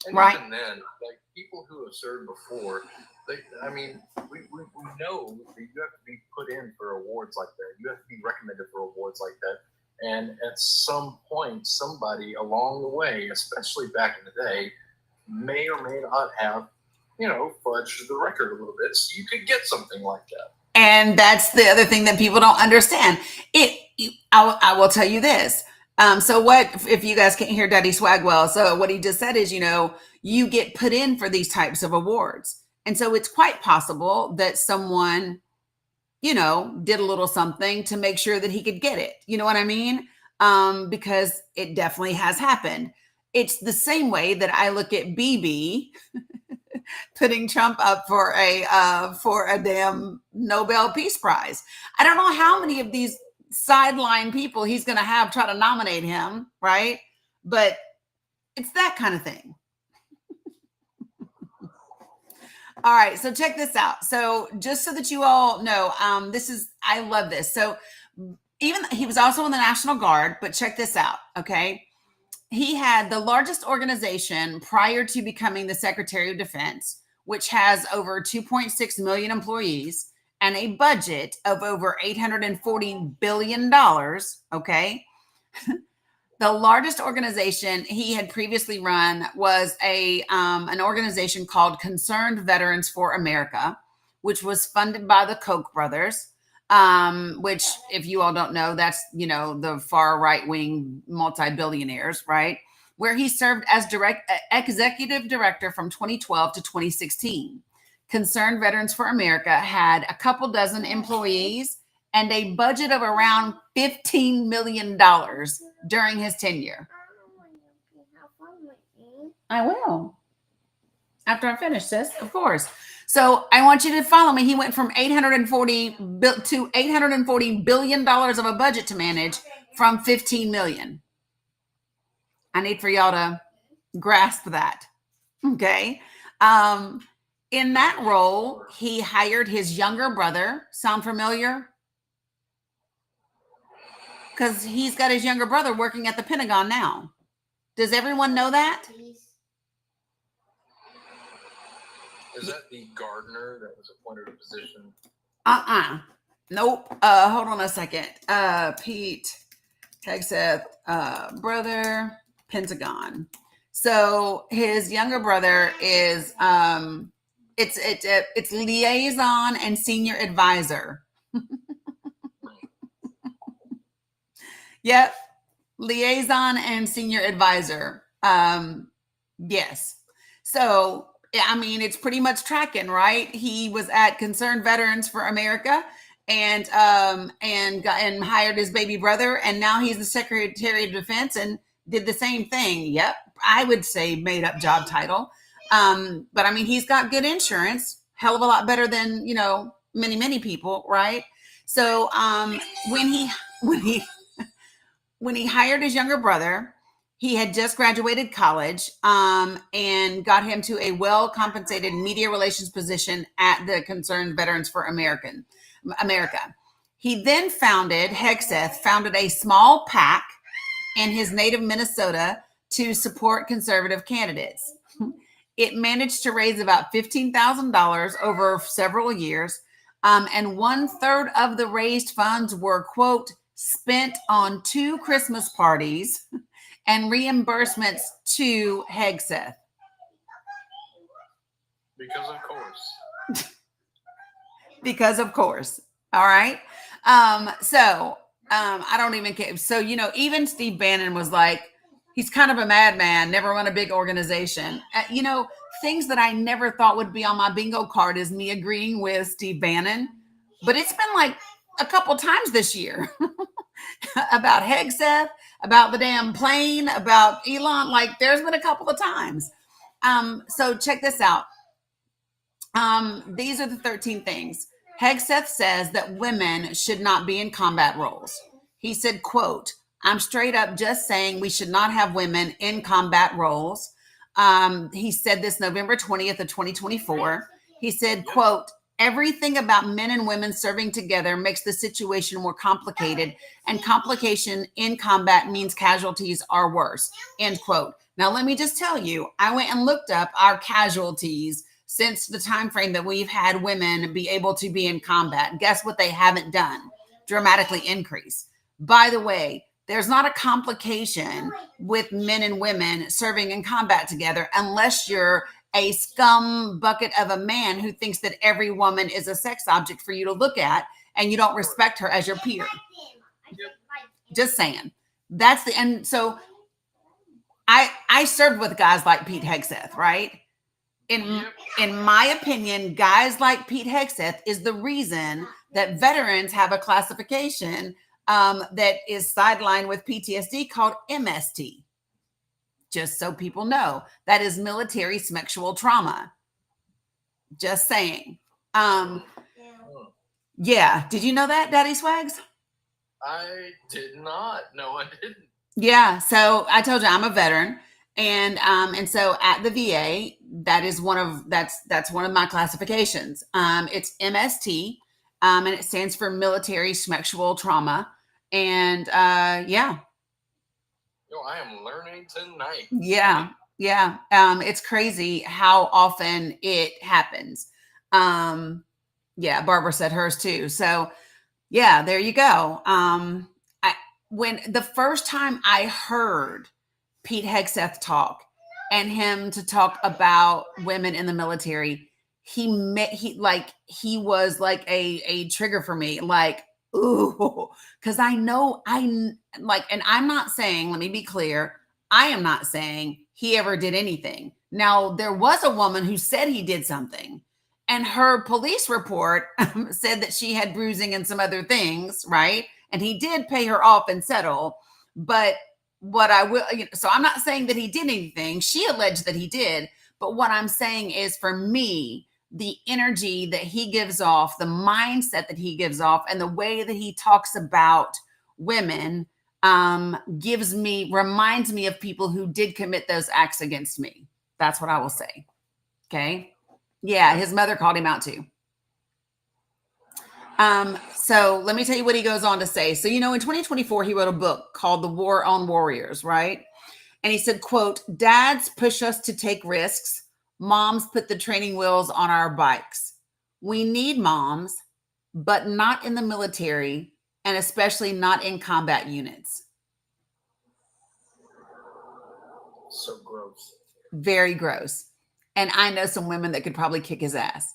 And
Right.
even then, like people who have served before, I mean, we know that you have to be put in for awards like that. You have to be recommended for awards like that. And at some point, somebody along the way, especially back in the day, may or may not have, fudged the record a little bit so you could get something like that.
And that's the other thing that people don't understand. I will tell you this. So what, if you guys can't hear Daddy Swagwell, so what he just said is, you get put in for these types of awards. And so it's quite possible that someone, did a little something to make sure that he could get it. You know what I mean? Because it definitely has happened. It's the same way that I look at BB putting Trump up for a damn Nobel Peace Prize. I don't know how many of these sideline people he's going to have try to nominate him, right? But it's that kind of thing. All right, so check this out. So just so that you all know, I love this. So even he was also in the National Guard, but check this out, okay? He had the largest organization prior to becoming the Secretary of Defense, which has over 2.6 million employees and a budget of over $840 billion, okay? The largest organization he had previously run was an organization called Concerned Veterans for America, which was funded by the Koch brothers, which, if you all don't know, that's, the far right-wing multi-billionaires, right? Where he served as executive director from 2012 to 2016. Concerned Veterans for America had a couple dozen employees and a budget of around $15 million during his tenure. I will. After I finish this, of course. So I want you to follow me. He went from $840 billion of a budget to manage from 15 million. I need for y'all to grasp that. Okay. In that role, he hired his younger brother. Sound familiar? Because he's got his younger brother working at the Pentagon now. Does everyone know that?
Is that the gardener that was appointed a position?
Nope. Hold on a second. Pete Hegseth, brother, Pentagon. So his younger brother is it's liaison and senior advisor. Yep. Liaison and senior advisor. Yes. So, I mean, it's pretty much tracking, right? He was at Concerned Veterans for America and hired his baby brother. And now he's the Secretary of Defense and did the same thing. Yep. I would say made up job title. But I mean, he's got good insurance, hell of a lot better than, many, many people. Right. So, when he hired his younger brother, he had just graduated college and got him to a well-compensated media relations position at the Concerned Veterans for America. He then Hegseth founded a small PAC in his native Minnesota to support conservative candidates. It managed to raise about $15,000 over several years, and 1/3 of the raised funds were, quote, spent on 2 Christmas parties and reimbursements to Hegseth.
Because of course.
Because of course. All right. I don't even care. So, even Steve Bannon was like, He's kind of a madman, never run a big organization. You know, things that I never thought would be on my bingo card is me agreeing with Steve Bannon. But it's been like a couple times this year about Hegseth, about the damn plane, about Elon. Like there's been a couple of times. So check this out. These are the 13 things. Hegseth says that women should not be in combat roles. He said, quote, I'm straight up just saying we should not have women in combat roles. He said this November 20th of 2024. He said, quote, everything about men and women serving together makes the situation more complicated, and complication in combat means casualties are worse, end quote. Now, let me just tell you, I went and looked up our casualties since the time frame that we've had women be able to be in combat. Guess what they haven't done? Dramatically increase. By the way, there's not a complication with men and women serving in combat together unless you're a scum bucket of a man who thinks that every woman is a sex object for you to look at and you don't respect her as your peer. Just saying. That's the, and so I served with guys like Pete Hegseth, right? In my opinion, guys like Pete Hegseth is the reason that veterans have a classification that is sidelined with PTSD called MST. Just so people know, that is military sexual trauma. Just saying. Yeah. Did you know that, Daddy Swags?
I did not. No, I didn't.
Yeah. So I told you I'm a veteran. And so at the VA, that's one of my classifications. It's MST, and it stands for military sexual trauma. And yeah.
Yo, I am learning tonight.
Yeah. Yeah. It's crazy how often it happens. Yeah, Barbara said hers too. So yeah, there you go. When the first time I heard Pete Hegseth talk and him to talk about women in the military, he was like a trigger for me. Like, ooh, because I know and I'm not saying, let me be clear, I am not saying he ever did anything. Now, there was a woman who said he did something, and her police report said that she had bruising and some other things, right? And he did pay her off and settle. But what I will, so I'm not saying that he did anything. She alleged that he did. But what I'm saying is, for me, the energy that he gives off, the mindset that he gives off, and the way that he talks about women reminds me of people who did commit those acts against me. That's what I will say. Okay. Yeah. His mother called him out too. So let me tell you what he goes on to say. So, in 2024, he wrote a book called The War on Warriors, right? And he said, quote, dads push us to take risks. Moms put the training wheels on our bikes. We need moms, but not in the military, and especially not in combat units.
So gross.
Very gross. And I know some women that could probably kick his ass.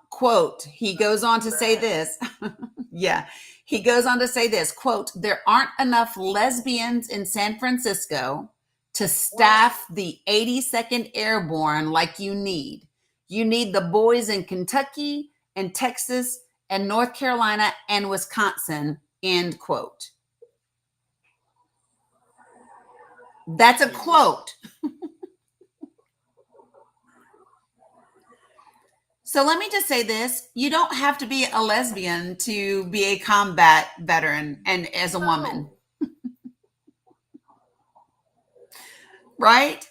Quote, he goes on to say this. Yeah. He goes on to say this, quote, there aren't enough lesbians in San Francisco to staff the 82nd Airborne like you need. You need the boys in Kentucky and Texas and North Carolina and Wisconsin, end quote. That's a quote. So let me just say this. You don't have to be a lesbian to be a combat veteran and as a woman. Right?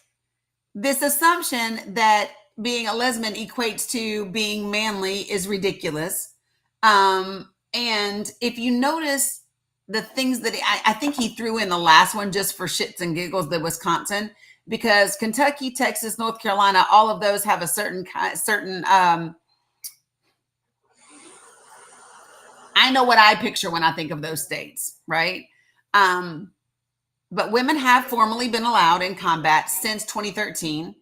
This assumption that being a lesbian equates to being manly is ridiculous. And if you notice the things that I think he threw in the last one just for shits and giggles, the Wisconsin, because Kentucky, Texas, North Carolina, all of those have a certain I know what I picture when I think of those states, right? But women have formally been allowed in combat since 2013.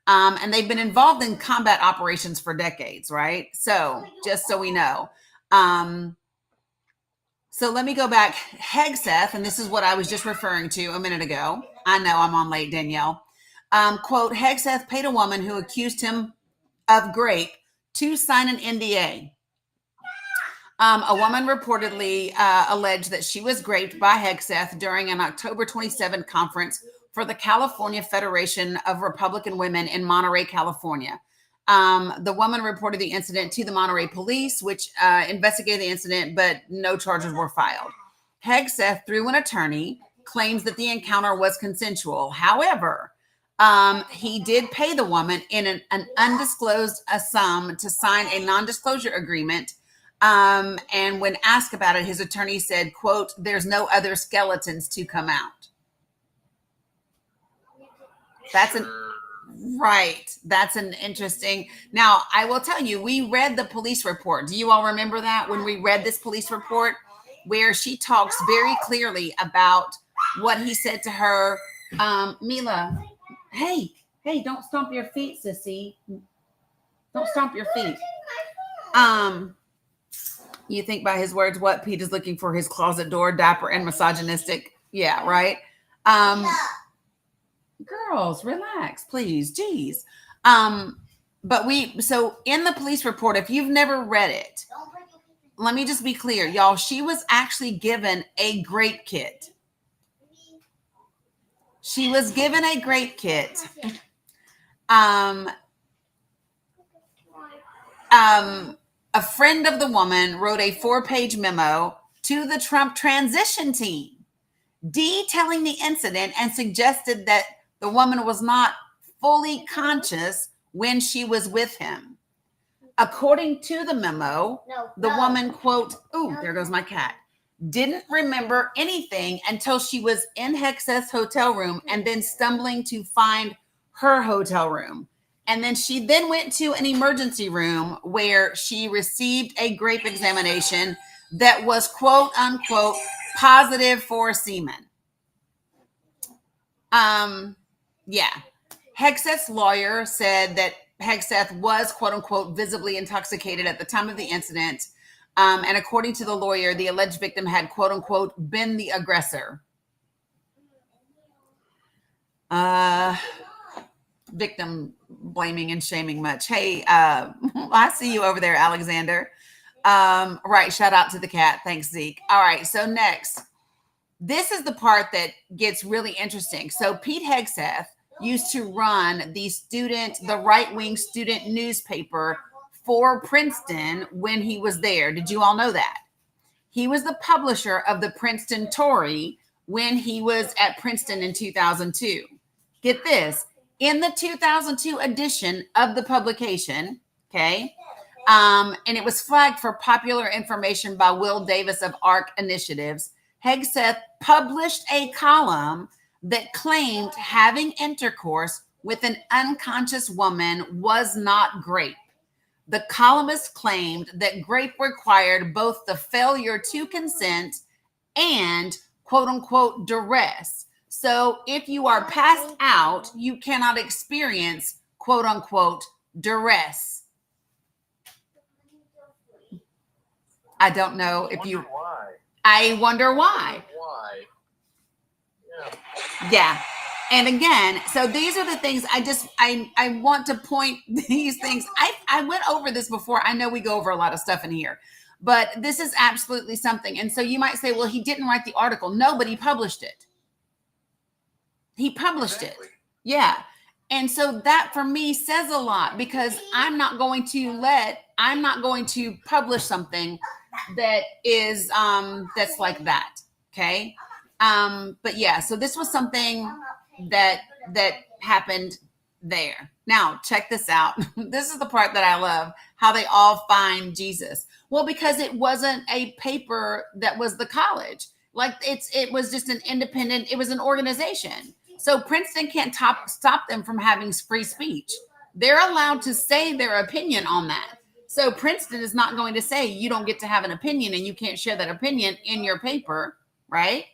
And they've been involved in combat operations for decades, right? So just so we know. So let me go back. Hegseth, and this is what I was just referring to a minute ago. I know I'm on late, Danielle. Quote, Hegseth paid a woman who accused him of grape to sign an NDA. A woman reportedly alleged that she was raped by Hegseth during an October 27 conference for the California Federation of Republican Women in Monterey, California. The woman reported the incident to the Monterey police, which investigated the incident, but no charges were filed. Hegseth, through an attorney, claims that the encounter was consensual. However, he did pay the woman in an undisclosed sum to sign a non-disclosure agreement. And when asked about it, his attorney said, quote, there's no other skeletons to come out. That's That's an interesting. Now, I will tell you, we read the police report. Do you all remember that when we read this police report where she talks very clearly about what he said to her? Mila, hey, don't stomp your feet, sissy. Don't stomp your feet. You think by his words, what Pete is looking for his closet door, dapper and misogynistic. Yeah, right. Girls, relax, please. Jeez. So in the police report, if you've never read it, let me just be clear, y'all. She was actually given a grape kit. She was given a grape kit. A friend of the woman wrote a 4-page memo to the Trump transition team detailing the incident and suggested that the woman was not fully conscious when she was with him. According to the memo, the woman, quote, there goes my cat, didn't remember anything until she was in Hegseth's hotel room and then stumbling to find her hotel room. And then she then went to an emergency room where she received a grape examination that was, quote unquote, positive for semen. Yeah. Hegseth's lawyer said that Hegseth was, quote unquote, visibly intoxicated at the time of the incident. And according to the lawyer, the alleged victim had, quote unquote, been the aggressor. Victim blaming and shaming much. Hey, I see you over there, Alexander. Right. Shout out to the cat. Thanks, Zeke. All right. So next, this is the part that gets really interesting. So Pete Hegseth used to run the right-wing student newspaper for Princeton when he was there. Did you all know that? He was the publisher of the Princeton Tory when he was at Princeton in 2002. Get this. In the 2002 edition of the publication, okay, and it was flagged for popular information by Will Davis of ARC Initiatives, Hegseth published a column that claimed having intercourse with an unconscious woman was not grape. The columnist claimed that grape required both the failure to consent and, quote unquote, duress. So if you are passed out, you cannot experience, quote unquote, duress. I don't know if you.
Why?
I wonder why.
Why?
Yeah. And again, so these are the things I want to point these things. I went over this before. I know we go over a lot of stuff in here, but this is absolutely something. And so you might say, well, he didn't write the article. No, but he published it. He published it. Yeah. And so that for me says a lot because I'm not going to publish something that is, that's like that. Okay. But yeah, so this was something that happened there. Now, check this out. This is the part that I love, how they all find Jesus. Well, because it wasn't a paper that was the college. Like it was just an independent, it was an organization. So Princeton can't stop them from having free speech. They're allowed to say their opinion on that. So Princeton is not going to say you don't get to have an opinion and you can't share that opinion in your paper, right?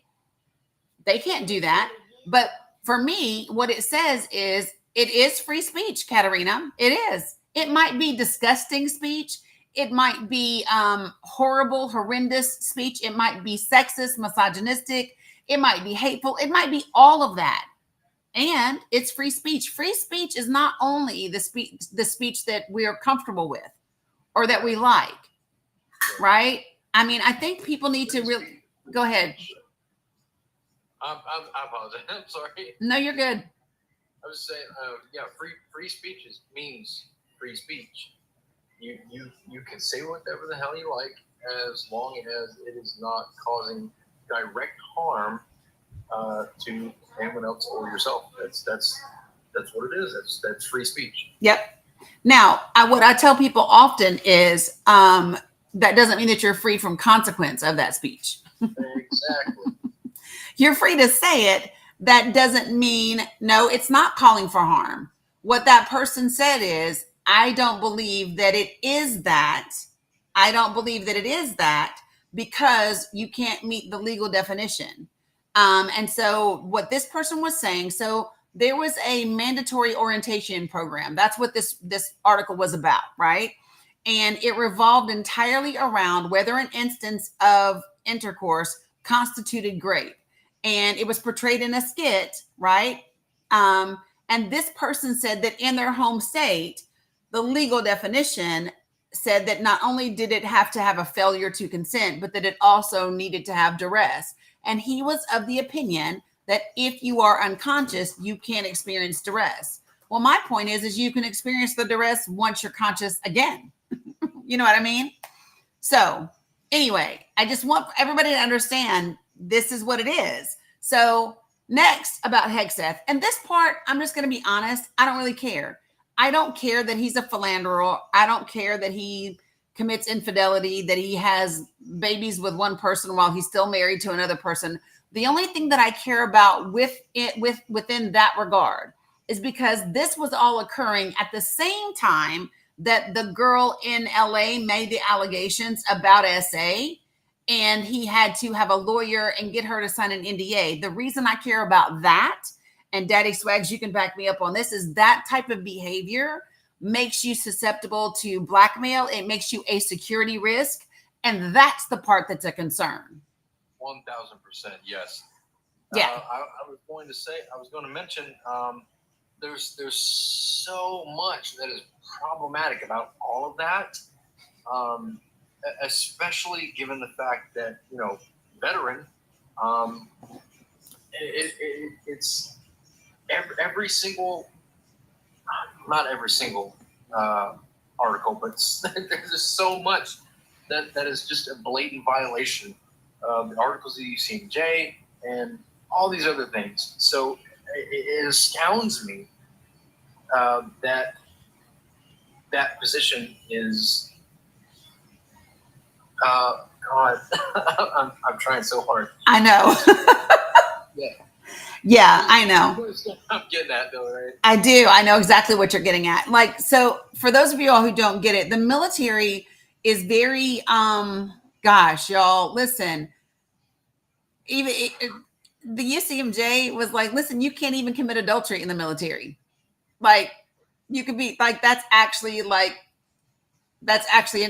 They can't do that. But for me, what it says is it is free speech, Katerina. It is. It might be disgusting speech. It might be horrible, horrendous speech. It might be sexist, misogynistic. It might be hateful. It might be all of that. and it's free speech. Free speech is not only the speech that we are comfortable with or that we like, right? I mean, I think people need to really go ahead.
I apologize. I'm sorry.
No, you're good.
I was saying, yeah, free speech means free speech. You can say whatever the hell you like as long as it is not causing direct harm to anyone else or yourself. That's what it is. That's free speech.
Yep. Now, what I tell people often is that doesn't mean that you're free from consequence of that speech.
Exactly.
You're free to say it. That doesn't mean, no, it's not calling for harm. What that person said is, I don't believe that it is that. I don't believe that it is that because you can't meet the legal definition. And so what this person was saying, so there was a mandatory orientation program. That's what this article was about, right? And it revolved entirely around whether an instance of intercourse constituted rape. And it was portrayed in a skit, right? And this person said that in their home state, the legal definition said that not only did it have to have a failure to consent, but that it also needed to have duress. And he was of the opinion that if you are unconscious, you can't experience duress. Well, my point is you can experience the duress once you're conscious again. You know what I mean? So anyway, I just want everybody to understand this is what it is. So next about Hegseth, and this part, I'm just going to be honest, I don't really care. I don't care that he's a philanderer. I don't care that he commits infidelity, that he has babies with one person while he's still married to another person. The only thing that I care about within that regard is because this was all occurring at the same time that the girl in LA made the allegations about SA, and he had to have a lawyer and get her to sign an NDA. The reason I care about that, and Daddy Swags, you can back me up on this, is that type of behavior makes you susceptible to blackmail. It makes you a security risk. And that's the part that's a concern.
1000%. Yes.
Yeah.
I was going to mention, there's so much that is problematic about all of that, especially given the fact that, veteran, it's every single, not every single article, but there's just so much that is just a blatant violation of the articles that you see in J and all these other things. So it astounds me that position is, God, I'm trying so hard.
I know.
Yeah.
Yeah, I know.
I'm getting that though, right?
I do. I know exactly what you're getting at. Like, so for those of you all who don't get it, the military is very, gosh, y'all, listen, even the UCMJ was like, listen, you can't even commit adultery in the military. Like, you could be like, that's actually an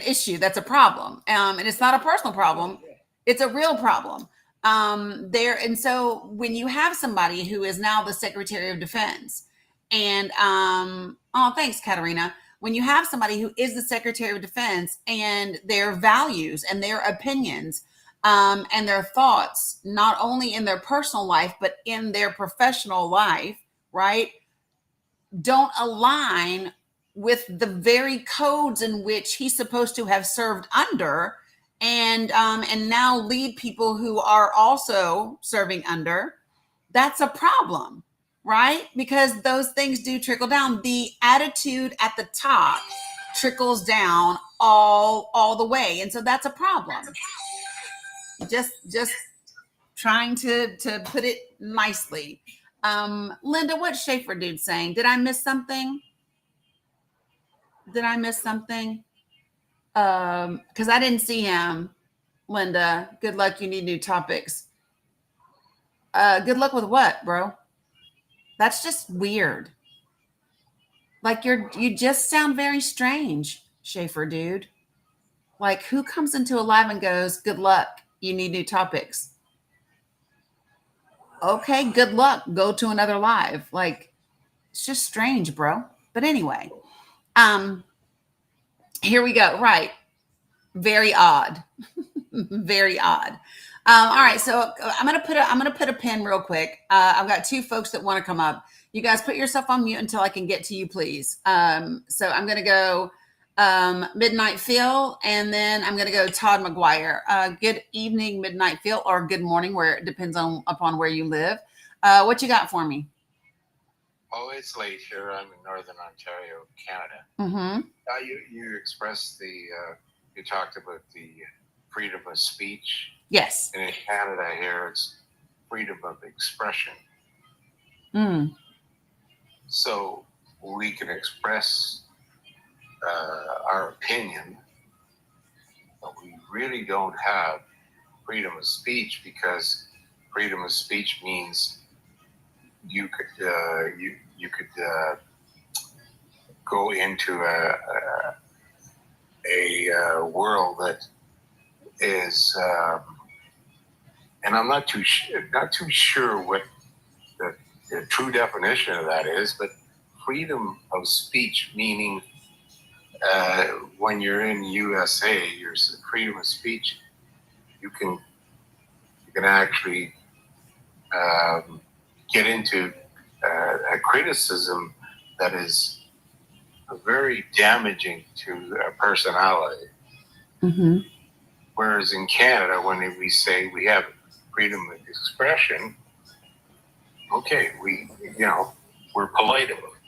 issue. That's a problem. And it's not a personal problem. It's a real problem. And so when you have somebody who is now the Secretary of Defense and, oh, thanks, Katarina. When you have somebody who is the Secretary of Defense and their values and their opinions, and their thoughts, not only in their personal life, but in their professional life, right, don't align with the very codes in which he's supposed to have served under, and now lead people who are also serving under, that's a problem, right? Because those things do trickle down. The attitude at the top trickles down all the way, and so that's a problem. Just trying to put it nicely. Linda, what's Schaefer dude saying? Did I miss something? Because I didn't see him. Linda, good luck. You need new topics. Good luck with what, bro? That's just weird. Like you just sound very strange, Schaefer dude. Like, who comes into a live and goes, good luck, you need new topics? okay, good luck. Go to another live. Like, it's just strange, bro. But anyway, here we go. Right. Very odd. Very odd. All right, so I'm gonna put a pin real quick. I've got two folks that want to come up. You guys put yourself on mute until I can get to you, please. So I'm gonna go Midnight Phil, and then I'm gonna go Todd McGuire. Good evening, Midnight Phil, or good morning, where it depends upon where you live. What you got for me?
Oh, it's late here. I'm in Northern Ontario, Canada.
Mm-hmm.
You expressed you talked about the freedom of speech.
Yes.
And in Canada here, it's freedom of expression.
Mm.
So we can express our opinion, but we really don't have freedom of speech, because freedom of speech means you could go into a world that is, and I'm not too sure what the true definition of that is, but freedom of speech meaning when you're in USA, your freedom of speech, you can actually get into a criticism that is very damaging to a personality.
Mm-hmm.
Whereas in Canada, when we say we have freedom of expression, okay, we're polite about it.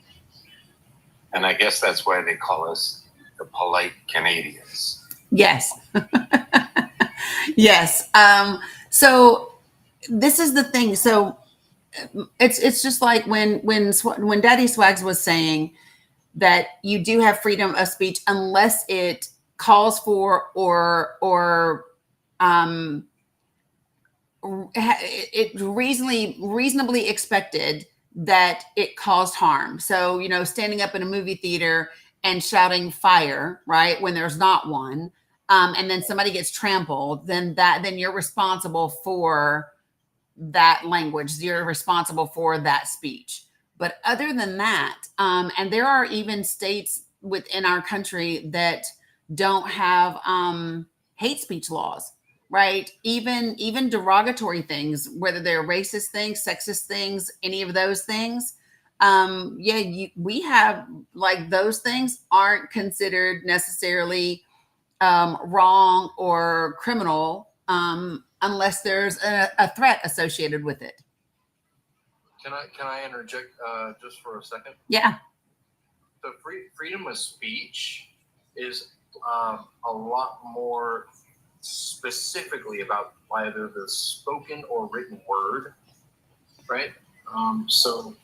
And I guess that's why they call us the polite Canadians. Yes.
Yes. So this is the thing. So it's just like when Daddy Swags was saying that you do have freedom of speech unless it calls for or it reasonably expected that it caused harm. So, standing up in a movie theater and shouting fire, right, when there's not one, and then somebody gets trampled, then you're responsible for that language. You're responsible for that speech. But other than that, and there are even states within our country that don't have hate speech laws, right? Even derogatory things, whether they're racist things, sexist things, any of those things. We have, like, those things aren't considered necessarily wrong or criminal unless there's a threat associated with it.
Can I interject just for a second?
Yeah.
The freedom of speech is a lot more specifically about either the spoken or written word, right? So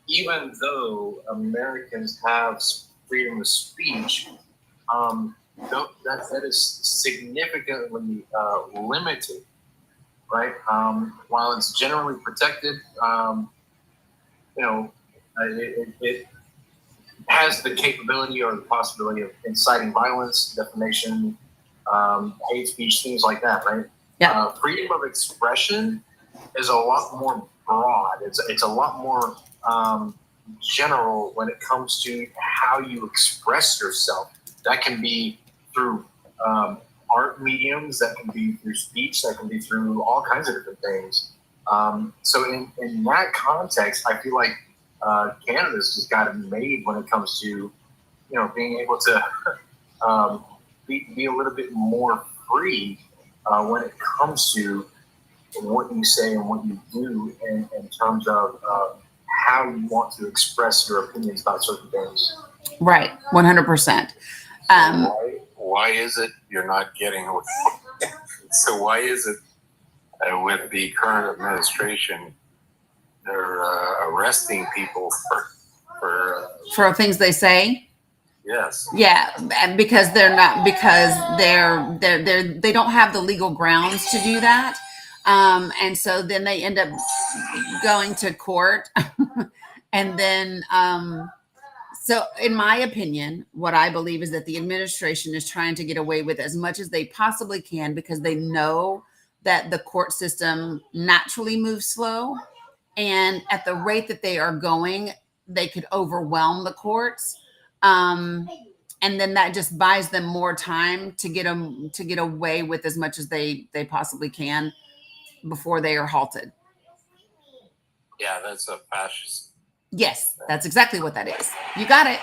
even though Americans have freedom of speech, that is significantly limited, right? While it's generally protected, it has the capability or the possibility of inciting violence, defamation, hate speech, things like that, right?
Yeah.
Freedom of expression is a lot more broad. It's a lot more general when it comes to how you express yourself. That can be through art mediums, that can be through speech, that can be through all kinds of different things. So in that context, I feel like Canada's just got it made when it comes to, being able to be a little bit more free when it comes to what you say and what you do in terms of how you want to express your opinions about certain things.
Right, 100%.
Why is it you're not getting away? So why is it with the current administration they're arresting people
for things they say?
Yes.
Yeah, and because they don't have the legal grounds to do that, and so then they end up going to court, and then so in my opinion, what I believe is that the administration is trying to get away with as much as they possibly can because they know that the court system naturally moves slow, and at the rate that they are going, they could overwhelm the courts. And then that just buys them more time to get away with as much as they possibly can before they are halted.
Yeah, that's a fascist.
Yes, that's exactly what that is. You got it.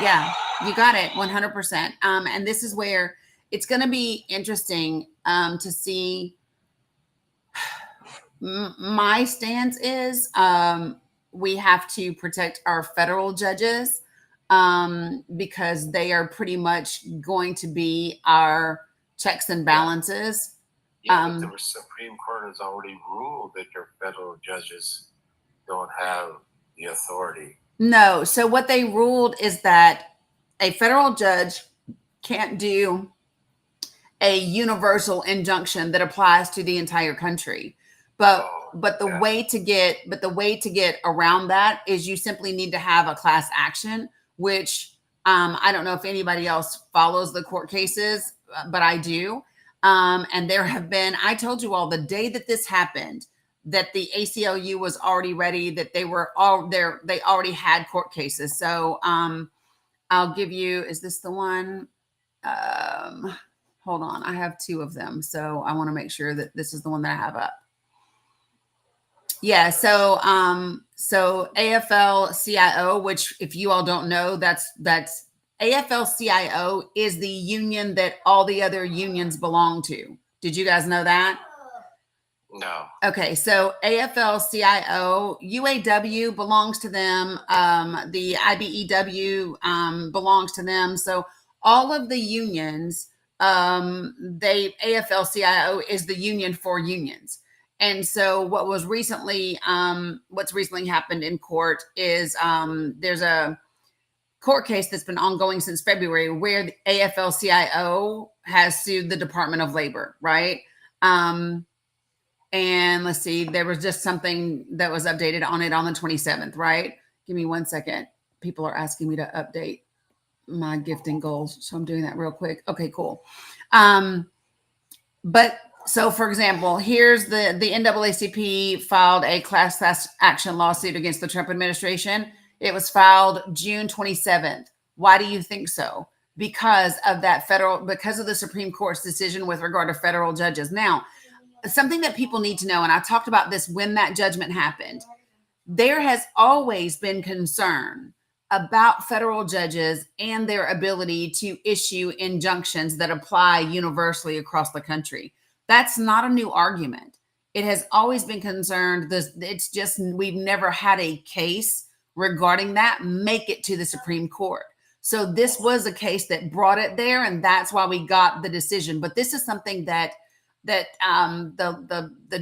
Yeah, you got it 100%. And this is where it's going to be interesting to see. My stance is we have to protect our federal judges because they are pretty much going to be our checks and balances.
Yeah, but the Supreme Court has already ruled that your federal judges don't have the authority.
No. So what they ruled is that a federal judge can't do a universal injunction that applies to the entire country. But the way to get around that is you simply need to have a class action, which I don't know if anybody else follows the court cases, but I do. And there have been, I told you all the day that this happened, that the ACLU was already ready, that they were all there. They already had court cases. So I'll give you, is this the one? Hold on. I have two of them. So I want to make sure that this is the one that I have up. Yeah. So AFL-CIO, which if you all don't know, that's AFL-CIO is the union that all the other unions belong to. Did you guys know that?
No.
Okay, so AFL-CIO, UAW belongs to them. The IBEW belongs to them. So all of the unions, AFL-CIO is the union for unions. And so what's recently happened in court is there's a court case that's been ongoing since February where the AFL-CIO has sued the Department of Labor, right? And let's see, there was just something that was updated on it on the 27th, right? Give me 1 second. People are asking me to update my gifting goals. So I'm doing that real quick. Okay, cool. But so for example, here's the NAACP filed a class action lawsuit against the Trump administration. It was filed June 27th. Why do you think so? Because of the Supreme Court's decision with regard to federal judges. Now, something that people need to know, and I talked about this when that judgment happened, there has always been concern about federal judges and their ability to issue injunctions that apply universally across the country. That's not a new argument. It has always been concerned. It's just we've never had a case regarding that make it to the Supreme Court. So this was a case that brought it there, and that's why we got the decision. But this is something that the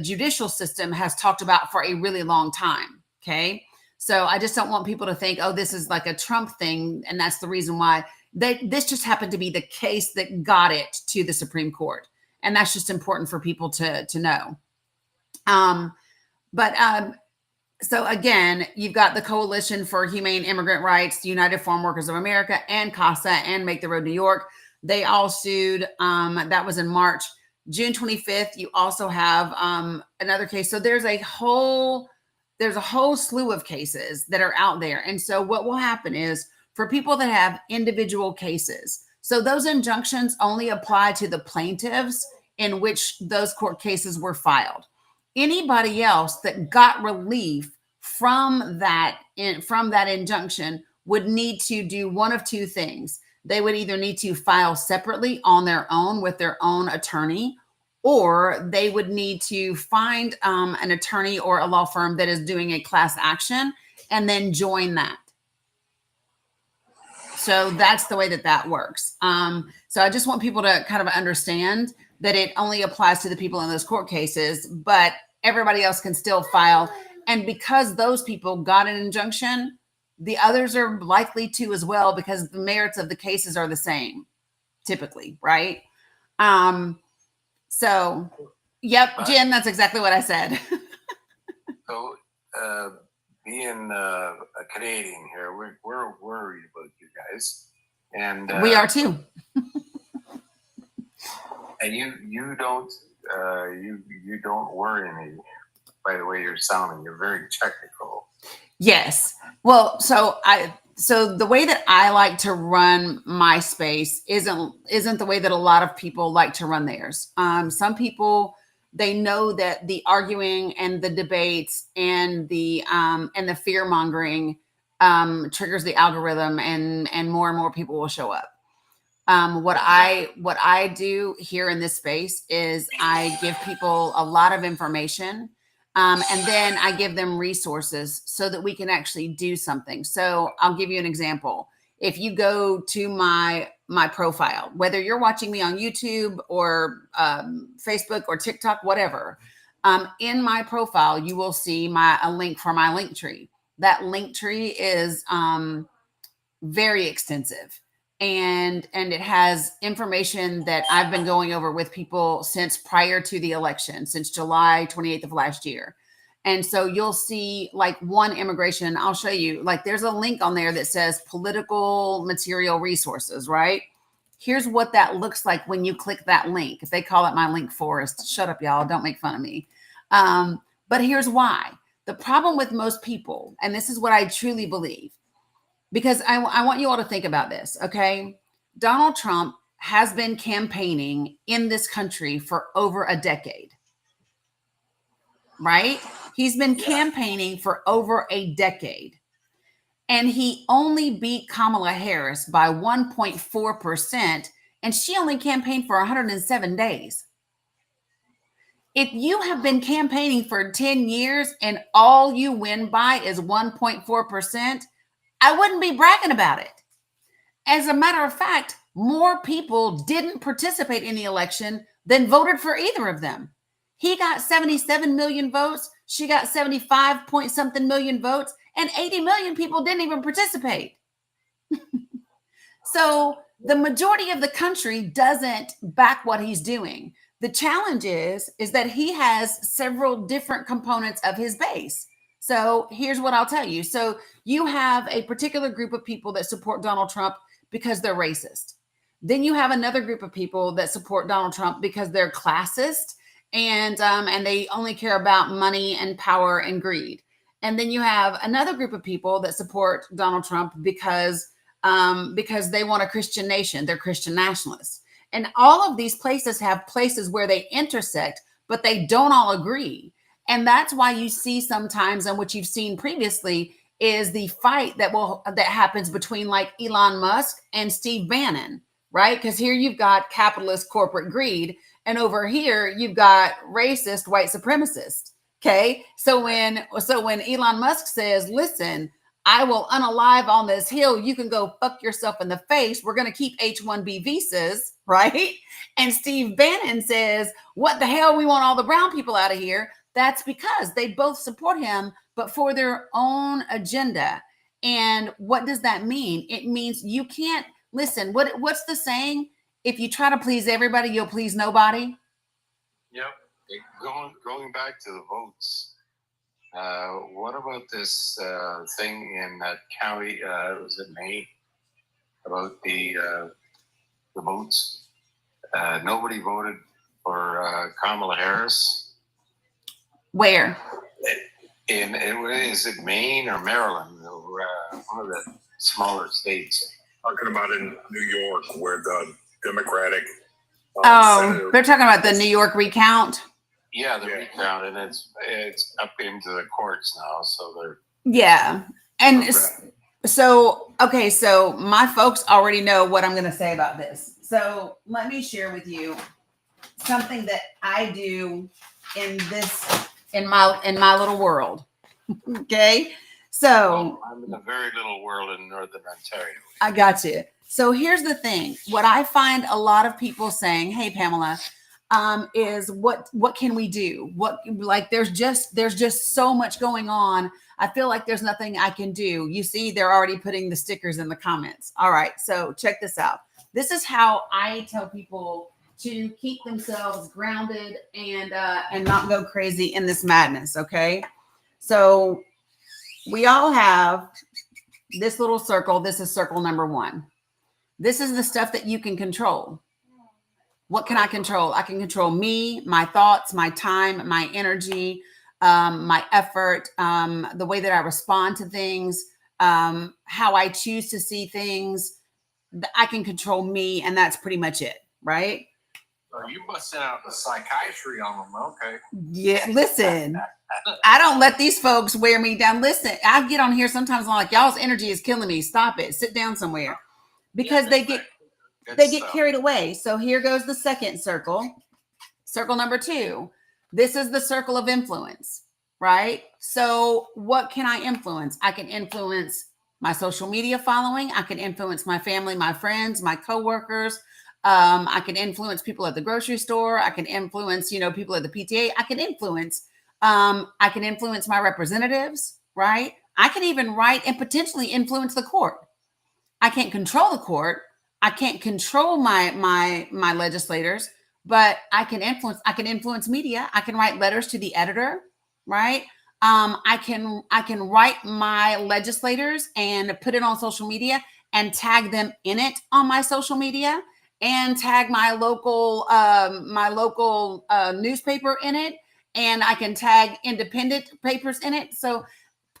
judicial system has talked about for a really long time. Okay. So I just don't want people to think, oh, this is like a Trump thing. And that's the reason why this just happened to be the case that got it to the Supreme Court. And that's just important for people to know. So again, you've got the Coalition for Humane Immigrant Rights, United Farm Workers of America, and CASA, and Make the Road New York. They all sued. That was in March. June 25th, you also have another case. So there's a whole slew of cases that are out there. And so what will happen is for people that have individual cases, so those injunctions only apply to the plaintiffs in which those court cases were filed. Anybody else that got relief from that injunction would need to do one of two things. They would either need to file separately on their own with their own attorney, or they would need to find an attorney or a law firm that is doing a class action and then join that. So that's the way that works. So I just want people to kind of understand that it only applies to the people in those court cases, but everybody else can still file. And because those people got an injunction, the others are likely to as well, because the merits of the cases are the same, typically, right? So, yep, Jen, that's exactly what I said.
So, being a Canadian here, we're worried about you guys, and
we are too.
And you don't you don't worry me by the way you're sounding. You're very technical.
Yes. Well, so the way that I like to run my space isn't the way that a lot of people like to run theirs. Some people, they know that the arguing and the debates and the fear mongering triggers the algorithm, and more people will show up. What I do here in this space is I give people a lot of information, and then I give them resources so that we can actually do something. So I'll give you an example. If you go to my profile, whether you're watching me on YouTube or Facebook or TikTok, whatever, in my profile you will see a link for my link tree. That link tree is very extensive. And it has information that I've been going over with people since prior to the election, since July 28th of last year. And so you'll see like one immigration, I'll show you, like there's a link on there that says political material resources, right? Here's what that looks like when you click that link. If they call it my link forest, shut up, y'all, don't make fun of me. But here's why. The problem with most people, and this is what I truly believe, because I want you all to think about this, okay? Donald Trump has been campaigning in this country for over a decade, right? He's been campaigning for over a decade. And he only beat Kamala Harris by 1.4%, and she only campaigned for 107 days. If you have been campaigning for 10 years and all you win by is 1.4%, I wouldn't be bragging about it. As a matter of fact, more people didn't participate in the election than voted for either of them. He got 77 million votes. She got 75 point something million votes, and 80 million people didn't even participate. So the majority of the country doesn't back what he's doing. The challenge is that he has several different components of his base. So here's what I'll tell you. So you have a particular group of people that support Donald Trump because they're racist. Then you have another group of people that support Donald Trump because they're classist and they only care about money and power and greed. And then you have another group of people that support Donald Trump because they want a Christian nation. They're Christian nationalists. And all of these places have places where they intersect, but they don't all agree. And that's why you see sometimes, and what you've seen previously, is the fight that happens between like Elon Musk and Steve Bannon, right? Because here you've got capitalist corporate greed, and over here you've got racist white supremacists. Okay, so when Elon Musk says, "Listen, I will unalive on this hill. You can go fuck yourself in the face. We're going to keep H-1B visas," right? And Steve Bannon says, "What the hell? We want all the brown people out of here." That's because they both support him, but for their own agenda. And what does that mean? It means you can't listen. What's the saying? If you try to please everybody, you'll please nobody.
Yep. Going back to the votes. What about this thing in that county? Was it Maine? About the votes. Nobody voted for Kamala Harris.
Where?
Is it Maine or Maryland? Or, one of the smaller states.
Talking about in New York, where the Democratic
Senator, they're talking about the New York recount.
Yeah, the recount, and it's up into the courts now, so they're
and so okay, so my folks already know what I'm going to say about this. So let me share with you something that I do in my little world. Okay, so
I'm in a very little world in Northern Ontario.
I got you. So here's the thing. What I find a lot of people saying, "Hey, Pamela," is what can we do? There's just so much going on. I feel like there's nothing I can do. You see, they're already putting the stickers in the comments. All right, so check this out. This is how I tell people to keep themselves grounded and not go crazy in this madness. Okay, so we all have this little circle. This is circle number 1. This is the stuff that you can control. What can I control? I can control me, my thoughts, my time, my energy, my effort, the way that I respond to things, how I choose to see things. I can control me, and that's pretty much it, right?
You busting out the psychiatry on them, okay?
Yeah, listen, I don't let these folks wear me down. Listen, I get on here sometimes. I'm like, y'all's energy is killing me. Stop it. Sit down somewhere, because they get carried away. So here goes the second circle. Circle number 2. This is the circle of influence, right? So what can I influence? I can influence my social media following. I can influence my family, my friends, my coworkers. I can influence people at the grocery store. I can influence, people at the PTA. I can influence my representatives, right? I can even write and potentially influence the court. I can't control the court. I can't control my legislators, but I can influence media. I can write letters to the editor, right? I can write my legislators and put it on social media and tag them in it on my social media, and tag my local newspaper in it, and I can tag independent papers in it. So,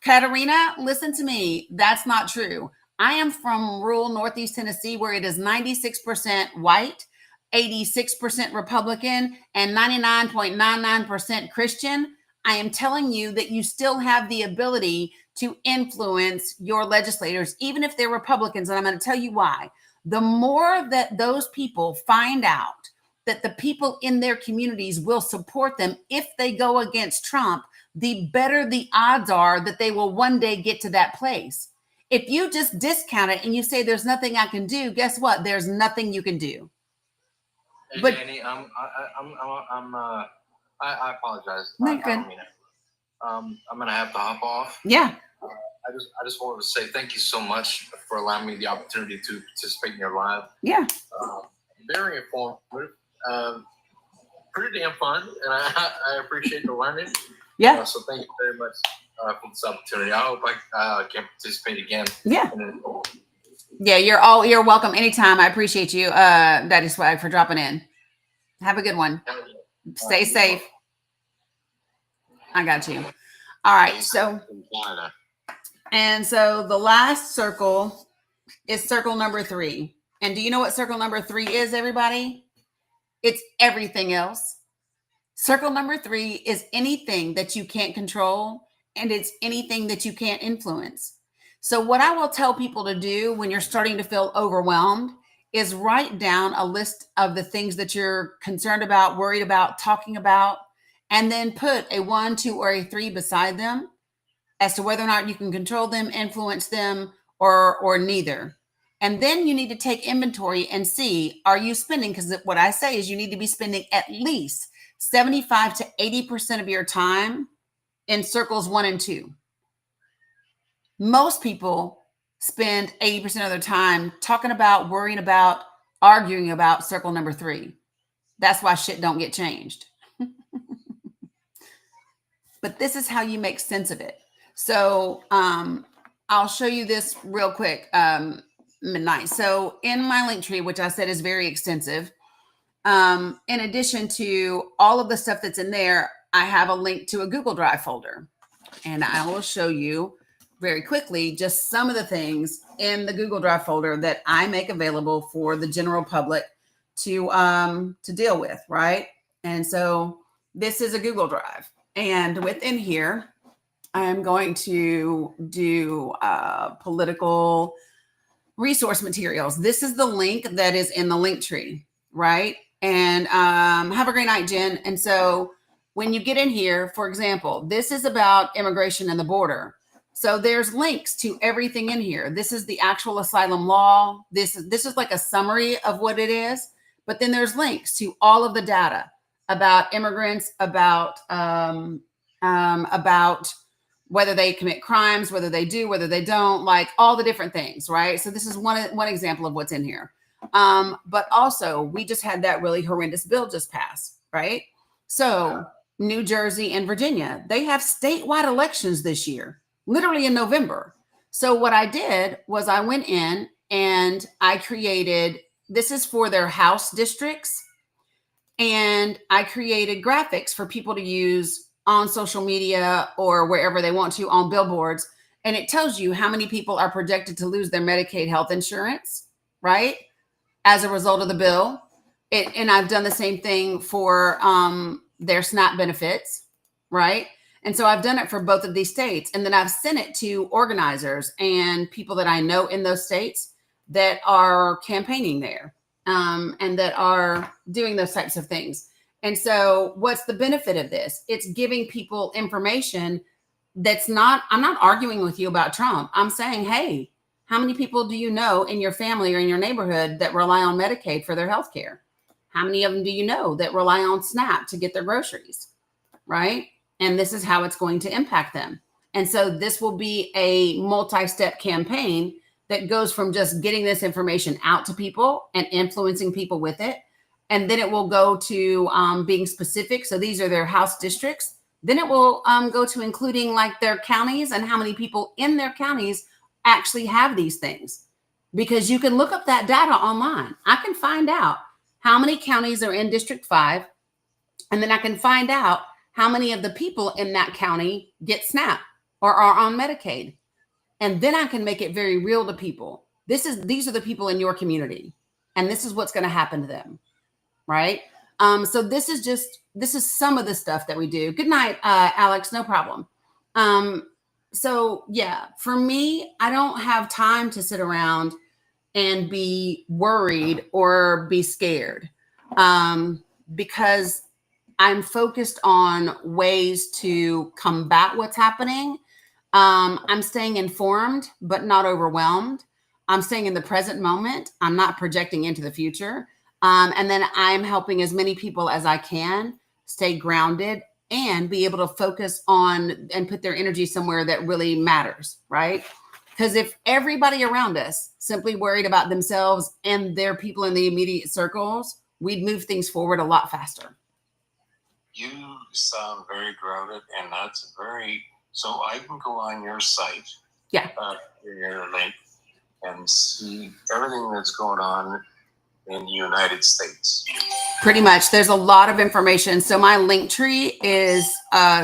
Katarina, listen to me. That's not true. I am from rural Northeast Tennessee, where it is 96% white, 86% Republican, and 99.99% Christian. I am telling you that you still have the ability to influence your legislators, even if they're Republicans. And I'm going to tell you why. The more that those people find out that the people in their communities will support them if they go against Trump, the better the odds are that they will one day get to that place. If you just discount it and you say there's nothing I can do, guess what? There's nothing you can do.
Hey,
But
Danny, I apologize.
No,
I
you're good.
don't mean it. I'm gonna have to hop off.
Yeah.
I just wanted to say thank you so much for allowing me the opportunity to participate in your live.
Yeah.
Very informative, pretty damn fun, and I appreciate the learning.
Yeah.
So thank you very much for this opportunity. I hope I can participate again.
Yeah. Yeah. You're welcome anytime. I appreciate you, Daddy Swag, for dropping in. Have a good one. Stay safe. I got you. All right. So the last circle is circle number 3. And do you know what circle number 3 is, everybody? It's everything else. Circle number 3 is anything that you can't control, and it's anything that you can't influence. So what I will tell people to do when you're starting to feel overwhelmed is write down a list of the things that you're concerned about, worried about, talking about, and then put a 1, 2, or a 3 beside them as to whether or not you can control them, influence them, or neither. And then you need to take inventory and see, are you spending? Because what I say is you need to be spending at least 75 to 80% of your time in circles 1 and 2. Most people spend 80% of their time talking about, worrying about, arguing about circle number 3. That's why shit don't get changed. But this is how you make sense of it. So I'll show you this real quick. Midnight. So in my link tree, which I said is very extensive, in addition to all of the stuff that's in there, I have a link to a Google Drive folder. And I will show you very quickly just some of the things in the Google Drive folder that I make available for the general public to deal with, right? And so this is a Google Drive. And within here, I'm going to do political resource materials. This is the link that is in the link tree, right? And have a great night, Jen. And so when you get in here, for example, this is about immigration and the border. So there's links to everything in here. This is the actual asylum law. This is like a summary of what it is. But then there's links to all of the data about immigrants, about whether they commit crimes, whether they do, whether they don't, like all the different things, right? So this is one example of what's in here. But also, we just had that really horrendous bill just pass, right? So New Jersey and Virginia, they have statewide elections this year, literally in November. So what I did was I went in and I created, this is for their House districts. And I created graphics for people to use on social media or wherever they want to on billboards. And it tells you how many people are projected to lose their Medicaid health insurance, right? As a result of the bill. And I've done the same thing for their SNAP benefits, right? And so I've done it for both of these states. And then I've sent it to organizers and people that I know in those states that are campaigning there and that are doing those types of things. And so what's the benefit of this? It's giving people information I'm not arguing with you about Trump. I'm saying, hey, how many people do you know in your family or in your neighborhood that rely on Medicaid for their health care? How many of them do you know that rely on SNAP to get their groceries, right? And this is how it's going to impact them. And so this will be a multi-step campaign that goes from just getting this information out to people and influencing people with it. And then it will go to being specific. So these are their House districts. Then it will go to including like their counties and how many people in their counties actually have these things. Because you can look up that data online. I can find out how many counties are in District 5, and then I can find out how many of the people in that county get SNAP or are on Medicaid. And then I can make it very real to people. These are the people in your community, and this is what's going to happen to them, right? So this is some of the stuff that we do. Good night, Alex, no problem. So yeah, for me, I don't have time to sit around and be worried or be scared because I'm focused on ways to combat what's happening. I'm staying informed, but not overwhelmed. I'm staying in the present moment. I'm not projecting into the future. And then I'm helping as many people as I can stay grounded and be able to focus on and put their energy somewhere that really matters, right? Because if everybody around us simply worried about themselves and their people in the immediate circles, we'd move things forward a lot faster.
You sound very grounded, and that's so I can go on your site.
Yeah.
Your link and see everything that's going on in the United States.
Pretty much. There's a lot of information. So my link tree is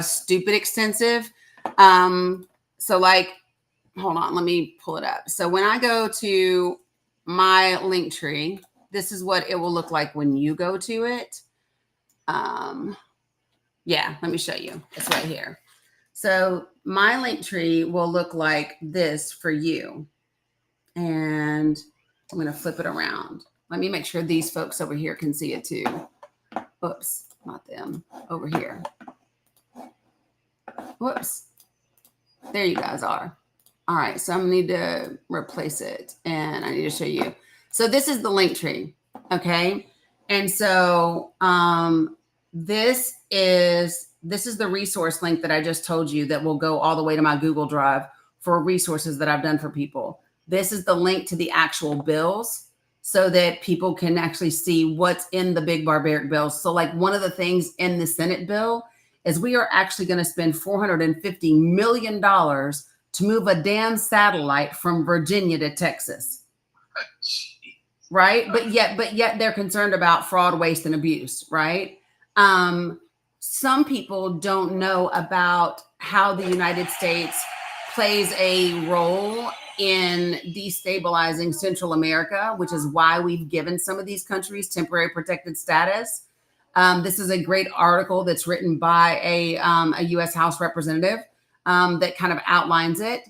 stupid extensive. So like, hold on, let me pull it up. So when I go to my link tree, this is what it will look like when you go to it. Yeah, let me show you. It's right here. So my link tree will look like this for you. And I'm going to flip it around. Let me make sure these folks over here can see it too. Oops, not them. Over here. Whoops. There you guys are. All right, so I'm gonna need to replace it and I need to show you. So this is the link tree, okay? And so this is the resource link that I just told you that will go all the way to my Google Drive for resources that I've done for people. This is the link to the actual bills so that people can actually see what's in the big barbaric bills. So like one of the things in the Senate bill is we are actually gonna spend $450 million to move a damn satellite from Virginia to Texas. Right? But yet they're concerned about fraud, waste, and abuse, right? Some people don't know about how the United States plays a role in destabilizing Central America, which is why we've given some of these countries temporary protected status. This is a great article that's written by a U.S. House representative that kind of outlines it.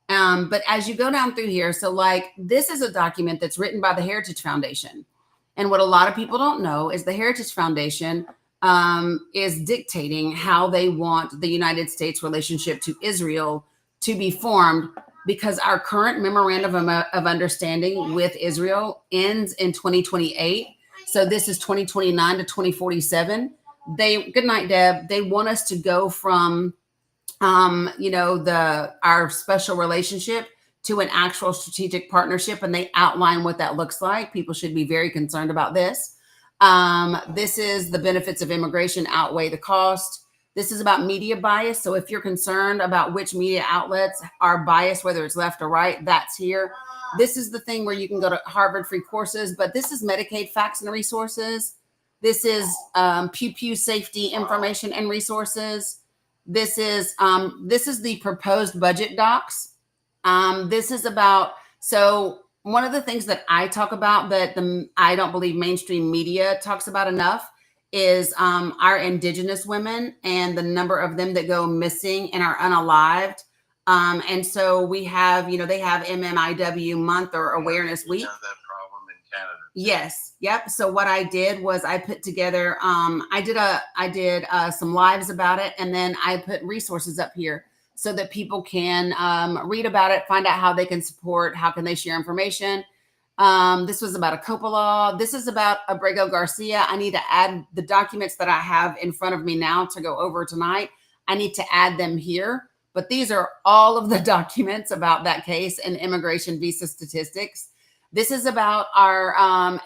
But as you go down through here, so like this is a document that's written by the Heritage Foundation. And what a lot of people don't know is the Heritage Foundation is dictating how they want the United States relationship to Israel to be formed, because our current memorandum of understanding with Israel ends in 2028. So this is 2029 to 2047. Good night, Deb. They want us to go from our special relationship to an actual strategic partnership, and they outline what that looks like. People should be very concerned about this. This is the benefits of immigration outweigh the cost. This is about media bias. So if you're concerned about which media outlets are biased, whether it's left or right, that's here. This is the thing where you can go to Harvard free courses, but this is Medicaid facts and resources. This is Pew Pew Safety Information and Resources. This is the proposed budget docs. This is about, so one of the things that I talk about that I don't believe mainstream media talks about enough is our Indigenous women and the number of them that go missing and are unalived. And so we have, they have MMIW month or awareness week.
We have that problem in Canada.
Yes. Yep. So what I did was I put together, I did some lives about it, and then I put resources up here so that people can read about it, find out how they can support, how can they share information. This was about a COPA law. This is about Abrego Garcia. I need to add the documents that I have in front of me now to go over tonight. I need to add them here. But these are all of the documents about that case and immigration visa statistics. This is about our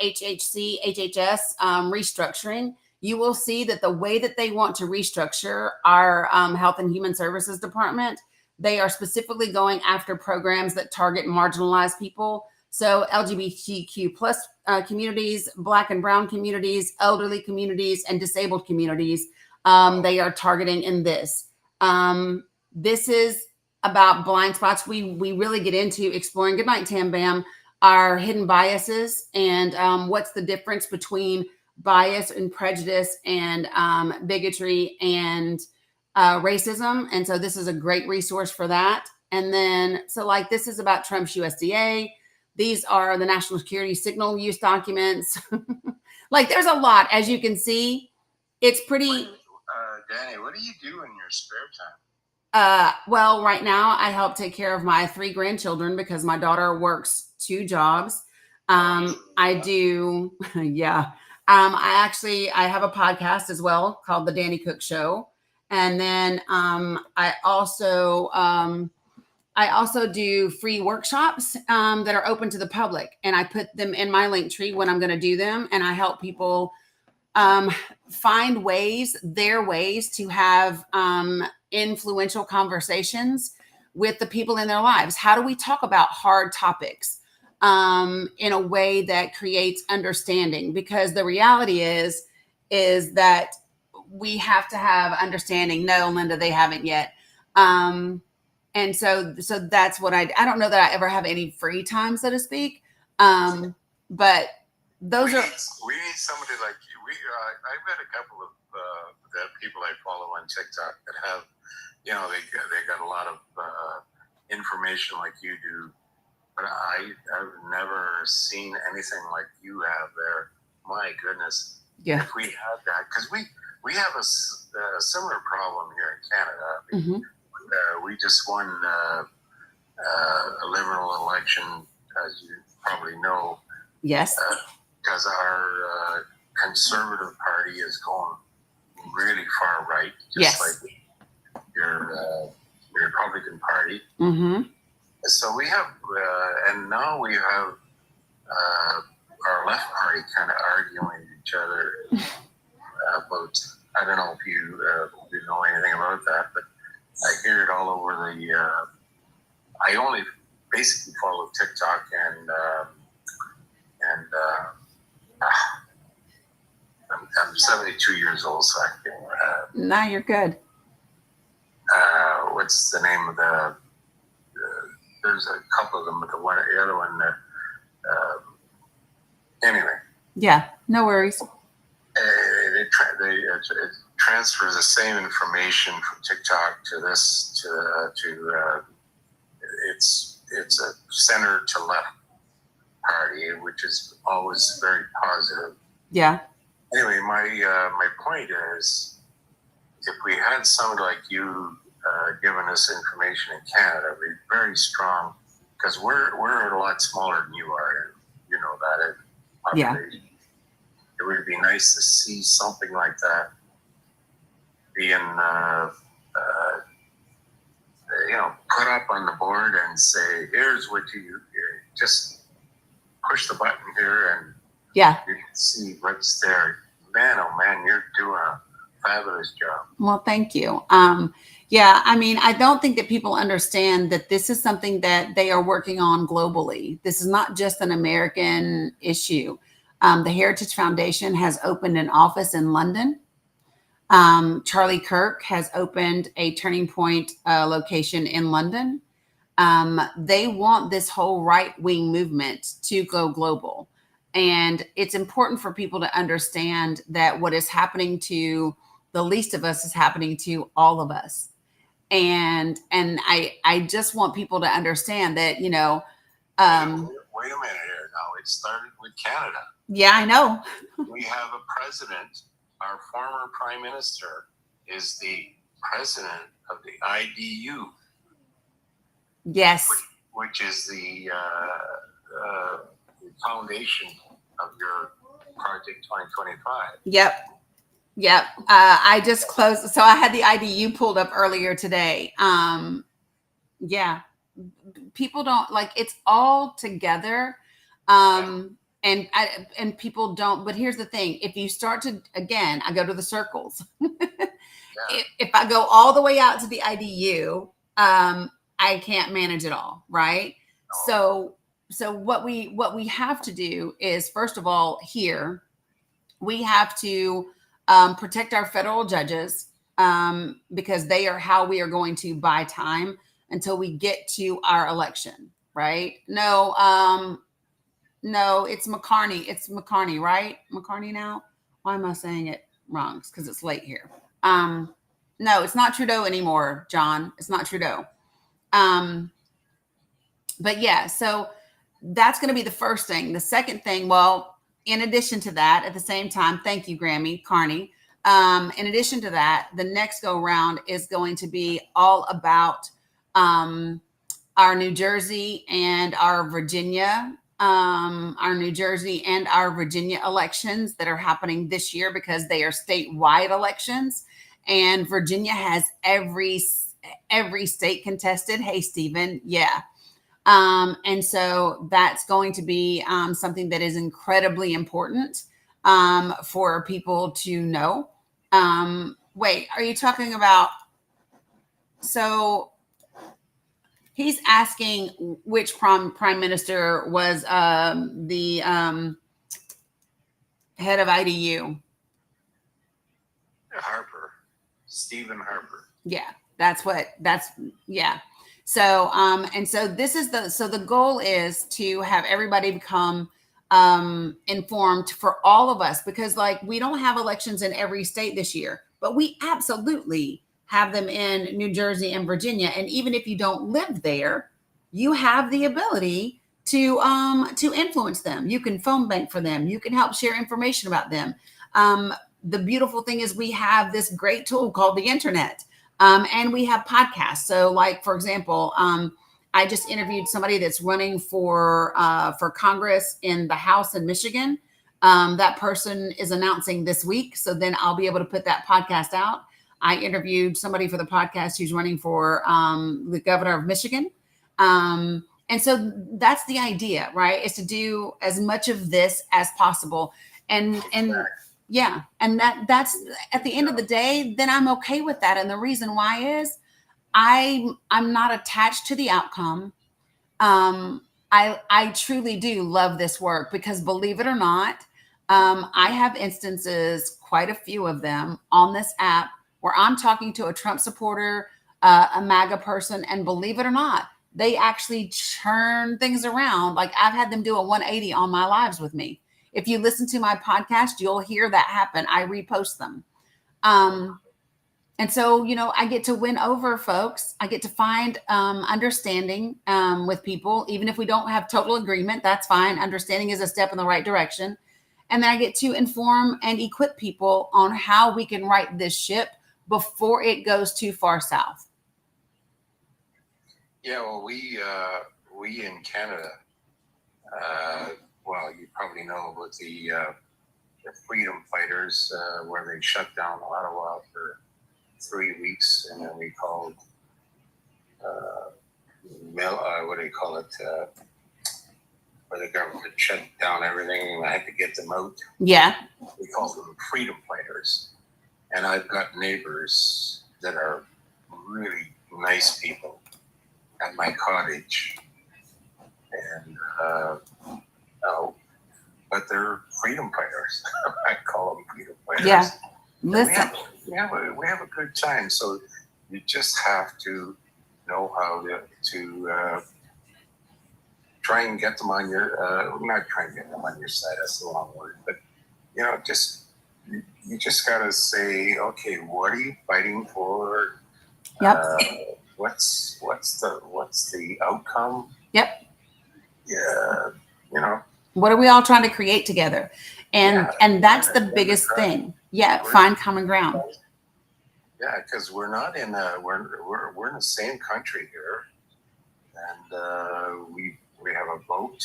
HHS restructuring. You will see that the way that they want to restructure our Health and Human Services Department, they are specifically going after programs that target marginalized people. So LGBTQ plus communities, Black and Brown communities, elderly communities, and disabled communities, they are targeting in this. This is about blind spots. We really get into exploring, good night, Tam Bam, our hidden biases and what's the difference between bias and prejudice and bigotry and racism. And so this is a great resource for that. And then, so like this is about Trump's USDA. These are the national security signal use documents. Like there's a lot, as you can see. It's pretty.
Danny, what do you do in your spare time?
Well, right now I help take care of my 3 grandchildren because my daughter works 2 jobs. I do, yeah. I have a podcast as well called The Danny Cook Show. And then I also do free workshops that are open to the public, and I put them in my link tree when I'm going to do them, and I help people find their ways to have influential conversations with the people in their lives. How do we talk about hard topics in a way that creates understanding? Because the reality is that we have to have understanding. No, Linda, they haven't yet. And so that's what I don't know that I ever have any free time, so to speak. But we
need somebody like you. I've got a couple of the people I follow on TikTok that have, they got a lot of information like you do, but I've never seen anything like you have there. My goodness.
Yeah.
If we had that, because we have a similar problem here in Canada. I mean, we just won a Liberal election, as you probably know.
Yes.
Because our Conservative Party is going really far right, just like your Republican Party. Mm-hmm. So we have, and now we have our left party kind of arguing with each other about, I don't know if you know anything about that, but I hear it all over I only basically follow TikTok and I'm 72 years old, so I can.
No, you're good.
What's the name of the? There's a couple of them, but the other one. Anyway.
Yeah, no worries.
It transfers the same information from TikTok to this to it's a center to left party, which is always very positive.
Yeah.
Anyway, my point is, if we had somebody like you giving us information in Canada, it'd be very strong, because we're a lot smaller than you are. You know that.
Yeah.
It would be nice to see something like that being, put up on the board and say, here's what you just push the button here and you can see what's there. Man, oh man, you're doing a fabulous job.
Well, thank you. I mean, I don't think that people understand that this is something that they are working on globally. This is not just an American issue. The Heritage Foundation has opened an office in London. Charlie Kirk has opened a Turning Point location in London. They want this whole right-wing movement to go global. And it's important for people to understand that what is happening to the least of us is happening to all of us. And I just want people to understand that,
Wait a minute here. Now, it started with Canada.
Yeah, I know.
We have a president. Our former prime minister is the president of the IDU,
Yes.
which is the foundation of your Project 2025.
Yep. Yep. I just closed. So I had the IDU pulled up earlier today. Yeah. People don't like it's all together. And people don't. But here's the thing. If you start to, again, I go to the circles. If I go all the way out to the IDU, I can't manage it all. Right. So what we have to do is, first of all, here, we have to protect our federal judges because they are how we are going to buy time until we get to our election, right? No, it's McCarney. It's McCarney, right? McCarney now? Why am I saying it wrong? It's because it's late here. No, it's not Trudeau anymore, John. It's not Trudeau. But yeah, so that's going to be the first thing. The second thing, well, in addition to that, at the same time, thank you, Carney. In addition to that, the next go round is going to be all about our New Jersey and our Virginia elections that are happening this year because they are statewide elections, and Virginia has every state contested. Hey, Stephen, yeah. And so that's going to be something that is incredibly important for people to know. Wait, are you talking about? So he's asking which prime minister was the head of IDU.
Harper, Stephen Harper.
Yeah, yeah. So, and so this is the goal is to have everybody become informed for all of us, because like we don't have elections in every state this year, but we absolutely have them in New Jersey and Virginia. And even if you don't live there, you have the ability to influence them. You can phone bank for them. You can help share information about them. The beautiful thing is we have this great tool called the internet. And we have podcasts. So like, for example, I just interviewed somebody that's running for Congress in the House in Michigan. That person is announcing this week. So then I'll be able to put that podcast out. I interviewed somebody for the podcast who's running for the governor of Michigan. And so that's the idea, right? Is to do as much of this as possible. And yeah. And that's at the end of the day, then I'm okay with that. And the reason why is I'm not attached to the outcome. I truly do love this work because, believe it or not, I have instances, quite a few of them on this app where I'm talking to a Trump supporter, a MAGA person, and believe it or not, they actually turn things around. Like I've had them do a 180 on my lives with me. If you listen to my podcast, you'll hear that happen. I repost them. And so, I get to win over folks. I get to find understanding with people. Even if we don't have total agreement, that's fine. Understanding is a step in the right direction. And then I get to inform and equip people on how we can right this ship before it goes too far south.
Yeah, well, we in Canada, well, you probably know about the freedom fighters where they shut down Ottawa for 3 weeks, and then we called what do you call it? Where the government shut down everything, and I had to get them out.
Yeah.
We called them freedom fighters, and I've got neighbors that are really nice people at my cottage, and but they're freedom fighters. I call them freedom fighters.
Yeah.
We
Listen,
have a good time. So you just have to know how to try and get them on your, not try and get them on your side. That's the wrong word, but you just gotta say, okay, what are you fighting for?
Yep.
What's the outcome?
Yep.
Yeah,
what are we all trying to create together? And
Yeah,
and that's
find
the
a
biggest
common ground.
thing. Yeah, find common ground.
Yeah, because we're not in we're in the same country here, and we have a vote.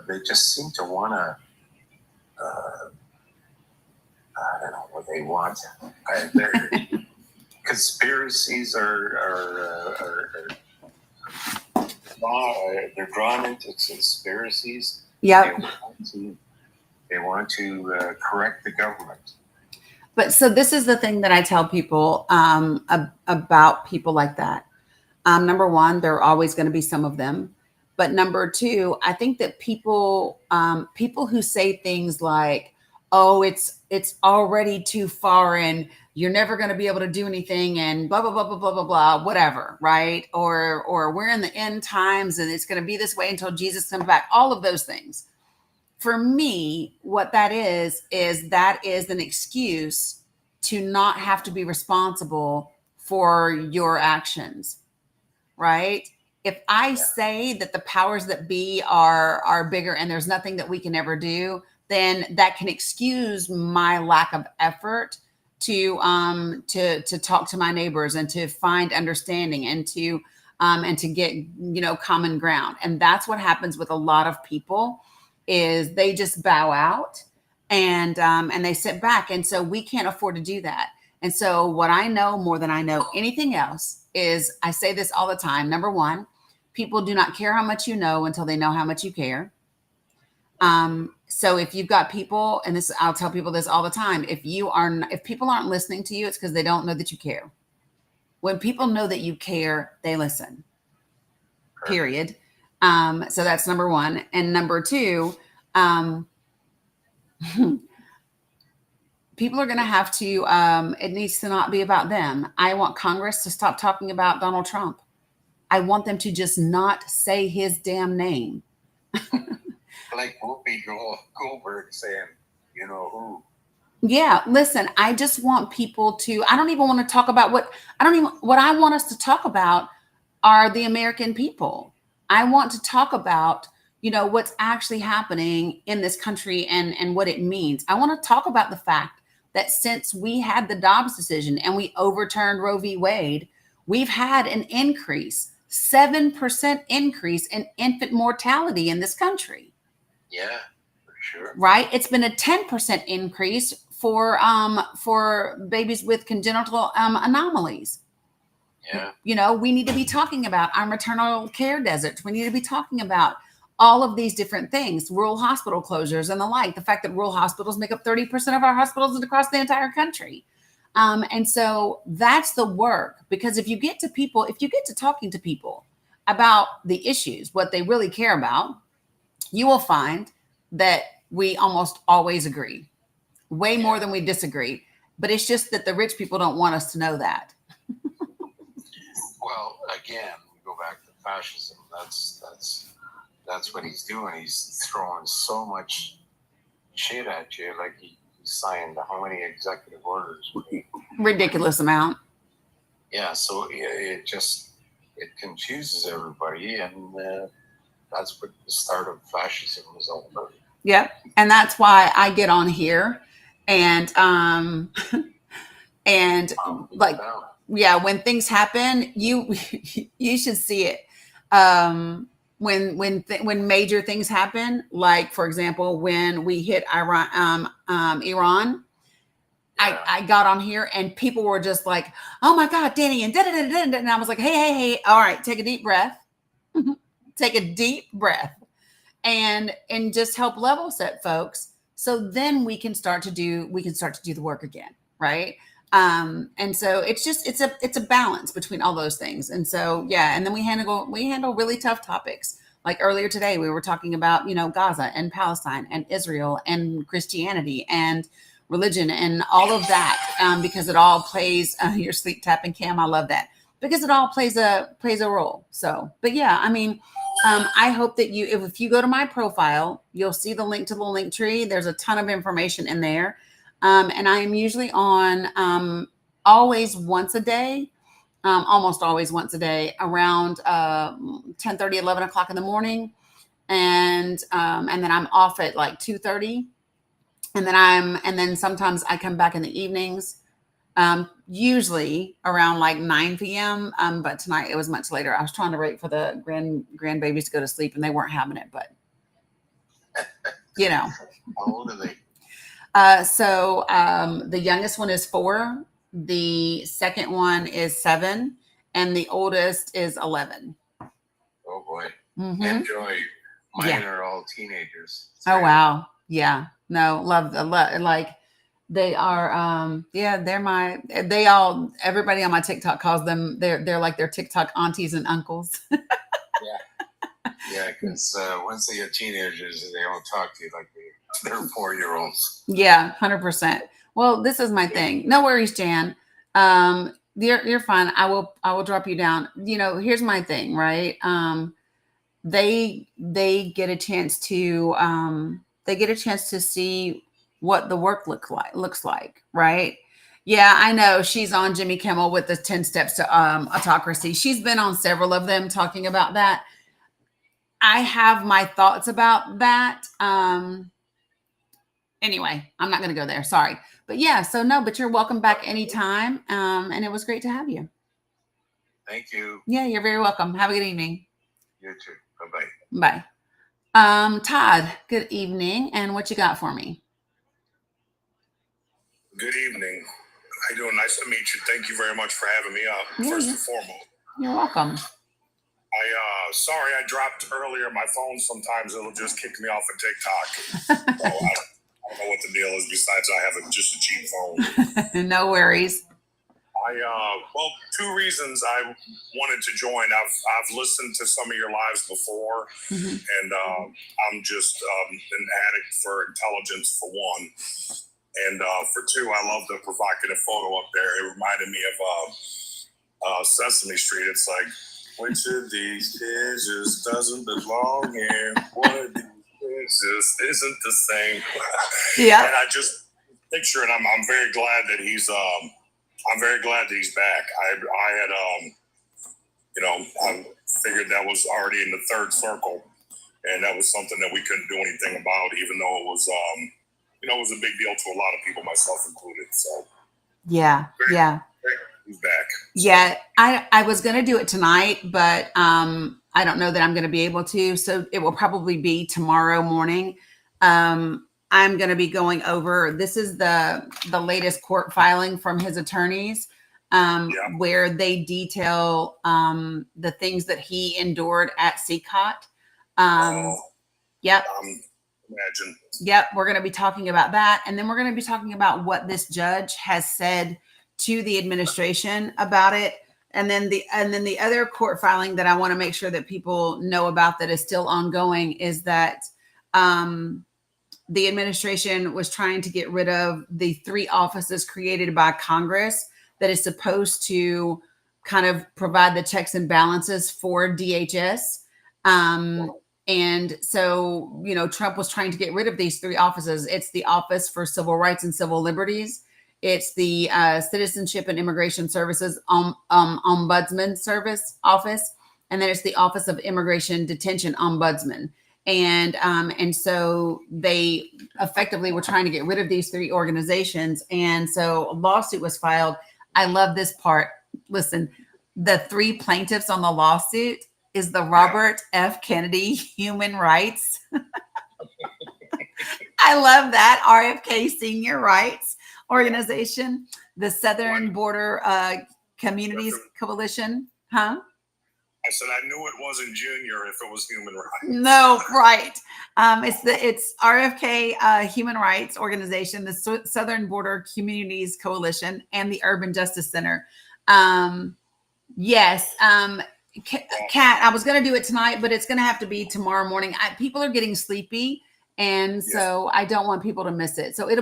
They just seem to want to. I don't know what they want. Conspiracies are they're drawn into conspiracies.
Yep.
They want to correct the government.
But so this is the thing that I tell people about people like that. Number one, there are always going to be some of them. But number two, I think that people who say things like, "Oh, it's already too far, and you're never going to be able to do anything," and blah blah blah blah blah blah blah, whatever, right? Or we're in the end times, and it's going to be this way until Jesus comes back. All of those things. For me, what that is that is an excuse to not have to be responsible for your actions, right? If I say that the powers that be are bigger and there's nothing that we can ever do, then that can excuse my lack of effort to talk to my neighbors and to find understanding and to get common ground. And that's what happens with a lot of people. Is they just bow out and they sit back. And so we can't afford to do that. And so what I know more than I know anything else is, I say this all the time. Number one, people do not care how much you know until they know how much you care. So if you've got people, and this, I'll tell people this all the time. If people aren't listening to you, it's because they don't know that you care. When people know that you care, they listen, period. So that's number one. And number two, people are going to have to, it needs to not be about them. I want Congress to stop talking about Donald Trump. I want them to just not say his damn name.
Like Whoopi Goldberg saying, you know who.
Yeah, listen, I just want people to, I don't even want to talk about what I want us to talk about are the American people. I want to talk about, what's actually happening in this country and what it means. I want to talk about the fact that since we had the Dobbs decision and we overturned Roe v. Wade, we've had an increase, 7% increase in infant mortality in this country.
Yeah, for sure.
Right? It's been a 10% increase for babies with congenital anomalies.
Yeah.
We need to be talking about our maternal care deserts. We need to be talking about all of these different things, rural hospital closures and the like, the fact that rural hospitals make up 30% of our hospitals across the entire country. And so that's the work, because if you get to talking to people about the issues, what they really care about, you will find that we almost always agree, way more than we disagree. But it's just that the rich people don't want us to know that.
Well, again, we go back to fascism. That's what he's doing. He's throwing so much shit at you. Like he signed how many executive orders?
Ridiculous amount.
Yeah. So it confuses everybody, and that's what the start of fascism is all about.
Yep. And that's why I get on here and like, yeah, when things happen, you should see it. When major things happen, like for example, when we hit Iran, I got on here and people were just like, "Oh my God, Danny," and and I was like, "Hey, all right, take a deep breath, take a deep breath, and just help level set folks, so then we can start to do the work again, right?" And so it's a balance between all those things. And so, yeah. And then we handle really tough topics Like earlier today, we were talking about, Gaza and Palestine and Israel and Christianity and religion and all of that, because it all plays, your sleep tapping Cam. I love that, because it all plays a role. So, but yeah, I mean, I hope that if you go to my profile, you'll see the link to the link tree. There's a ton of information in there. And I am usually on, always once a day, almost always once a day, around 10:30, 11 o'clock in the morning. And then I'm off at like 2:30. And then sometimes I come back in the evenings, usually around like 9 p.m. But tonight it was much later. I was trying to wait for the grandbabies to go to sleep, and they weren't having it, but
How old are they?
So the youngest one is 4. The second one is 7, and the oldest is 11.
Oh boy.
Mm-hmm.
Enjoy. Mine
Yeah.
are all teenagers.
Oh, wow. Yeah. No, love like they are, everybody on my TikTok calls them, they're like their TikTok aunties and uncles.
Yeah, because once they get teenagers, they don't talk to you like they're 4-year-olds.
Yeah, 100%. Well, this is my thing. No worries, Jan. You're fine. I will drop you down. Here's my thing, right? They get a chance to see what the work looks like, right? Yeah, I know she's on Jimmy Kimmel with the 10 steps to autocracy. She's been on several of them talking about that. I have my thoughts about that. Anyway, I'm not going to go there. Sorry. But yeah, but you're welcome back anytime. And it was great to have you.
Thank you.
Yeah, you're very welcome. Have a good evening.
You too. Bye-bye.
Bye. Todd, good evening. And what you got for me?
Good evening. How you doing? Nice to meet you. Thank you very much for having me up,
Yeah,
first
yeah.
and foremost.
You're welcome.
Sorry I dropped earlier. My phone sometimes it'll just kick me off of TikTok. So I don't know what the deal is besides I have just a cheap phone.
No worries.
Well, 2 reasons I wanted to join. I've listened to some of your lives before,
Mhm.
and I'm just an addict for intelligence for one, and for 2, I love the provocative photo up there. It reminded me of Sesame Street. It's like, which of these kids just doesn't belong here? One of these kids just isn't the same.
Yeah.
And I just picture it. I'm very glad that he's back. I had I figured that was already in the 3rd circle, and that was something that we couldn't do anything about, even though it was it was a big deal to a lot of people, myself included. So
Yeah.
he's back.
Yeah. I was going to do it tonight, but I don't know that I'm going to be able to. So it will probably be tomorrow morning. I'm going to be going over, this is the latest court filing from his attorneys, where they detail the things that he endured at CCOT. Yep.
Imagine.
Yep. We're going to be talking about that. And then we're going to be talking about what this judge has said to the administration about it. And then the other court filing that I want to make sure that people know about that is still ongoing is that the administration was trying to get rid of the 3 offices created by Congress that is supposed to kind of provide the checks and balances for DHS. And so, Trump was trying to get rid of these 3 offices. It's the Office for Civil Rights and Civil Liberties. It's the Citizenship and Immigration Services Ombudsman Service Office. And then it's the Office of Immigration Detention Ombudsman. And so they effectively were trying to get rid of these 3 organizations. And so a lawsuit was filed. I love this part. Listen, the 3 plaintiffs on the lawsuit is the Robert F. Kennedy Human Rights. I love that. RFK Senior Rights Organization, the Southern Border Communities Coalition. Huh?
I said I knew it wasn't junior if it was human rights.
No, right. It's RFK Human Rights Organization, the Southern Border Communities Coalition, and the Urban Justice Center. Yes. Kat, I was going to do it tonight, but it's going to have to be tomorrow morning. People are getting sleepy, and so I don't want people to miss it. So it'll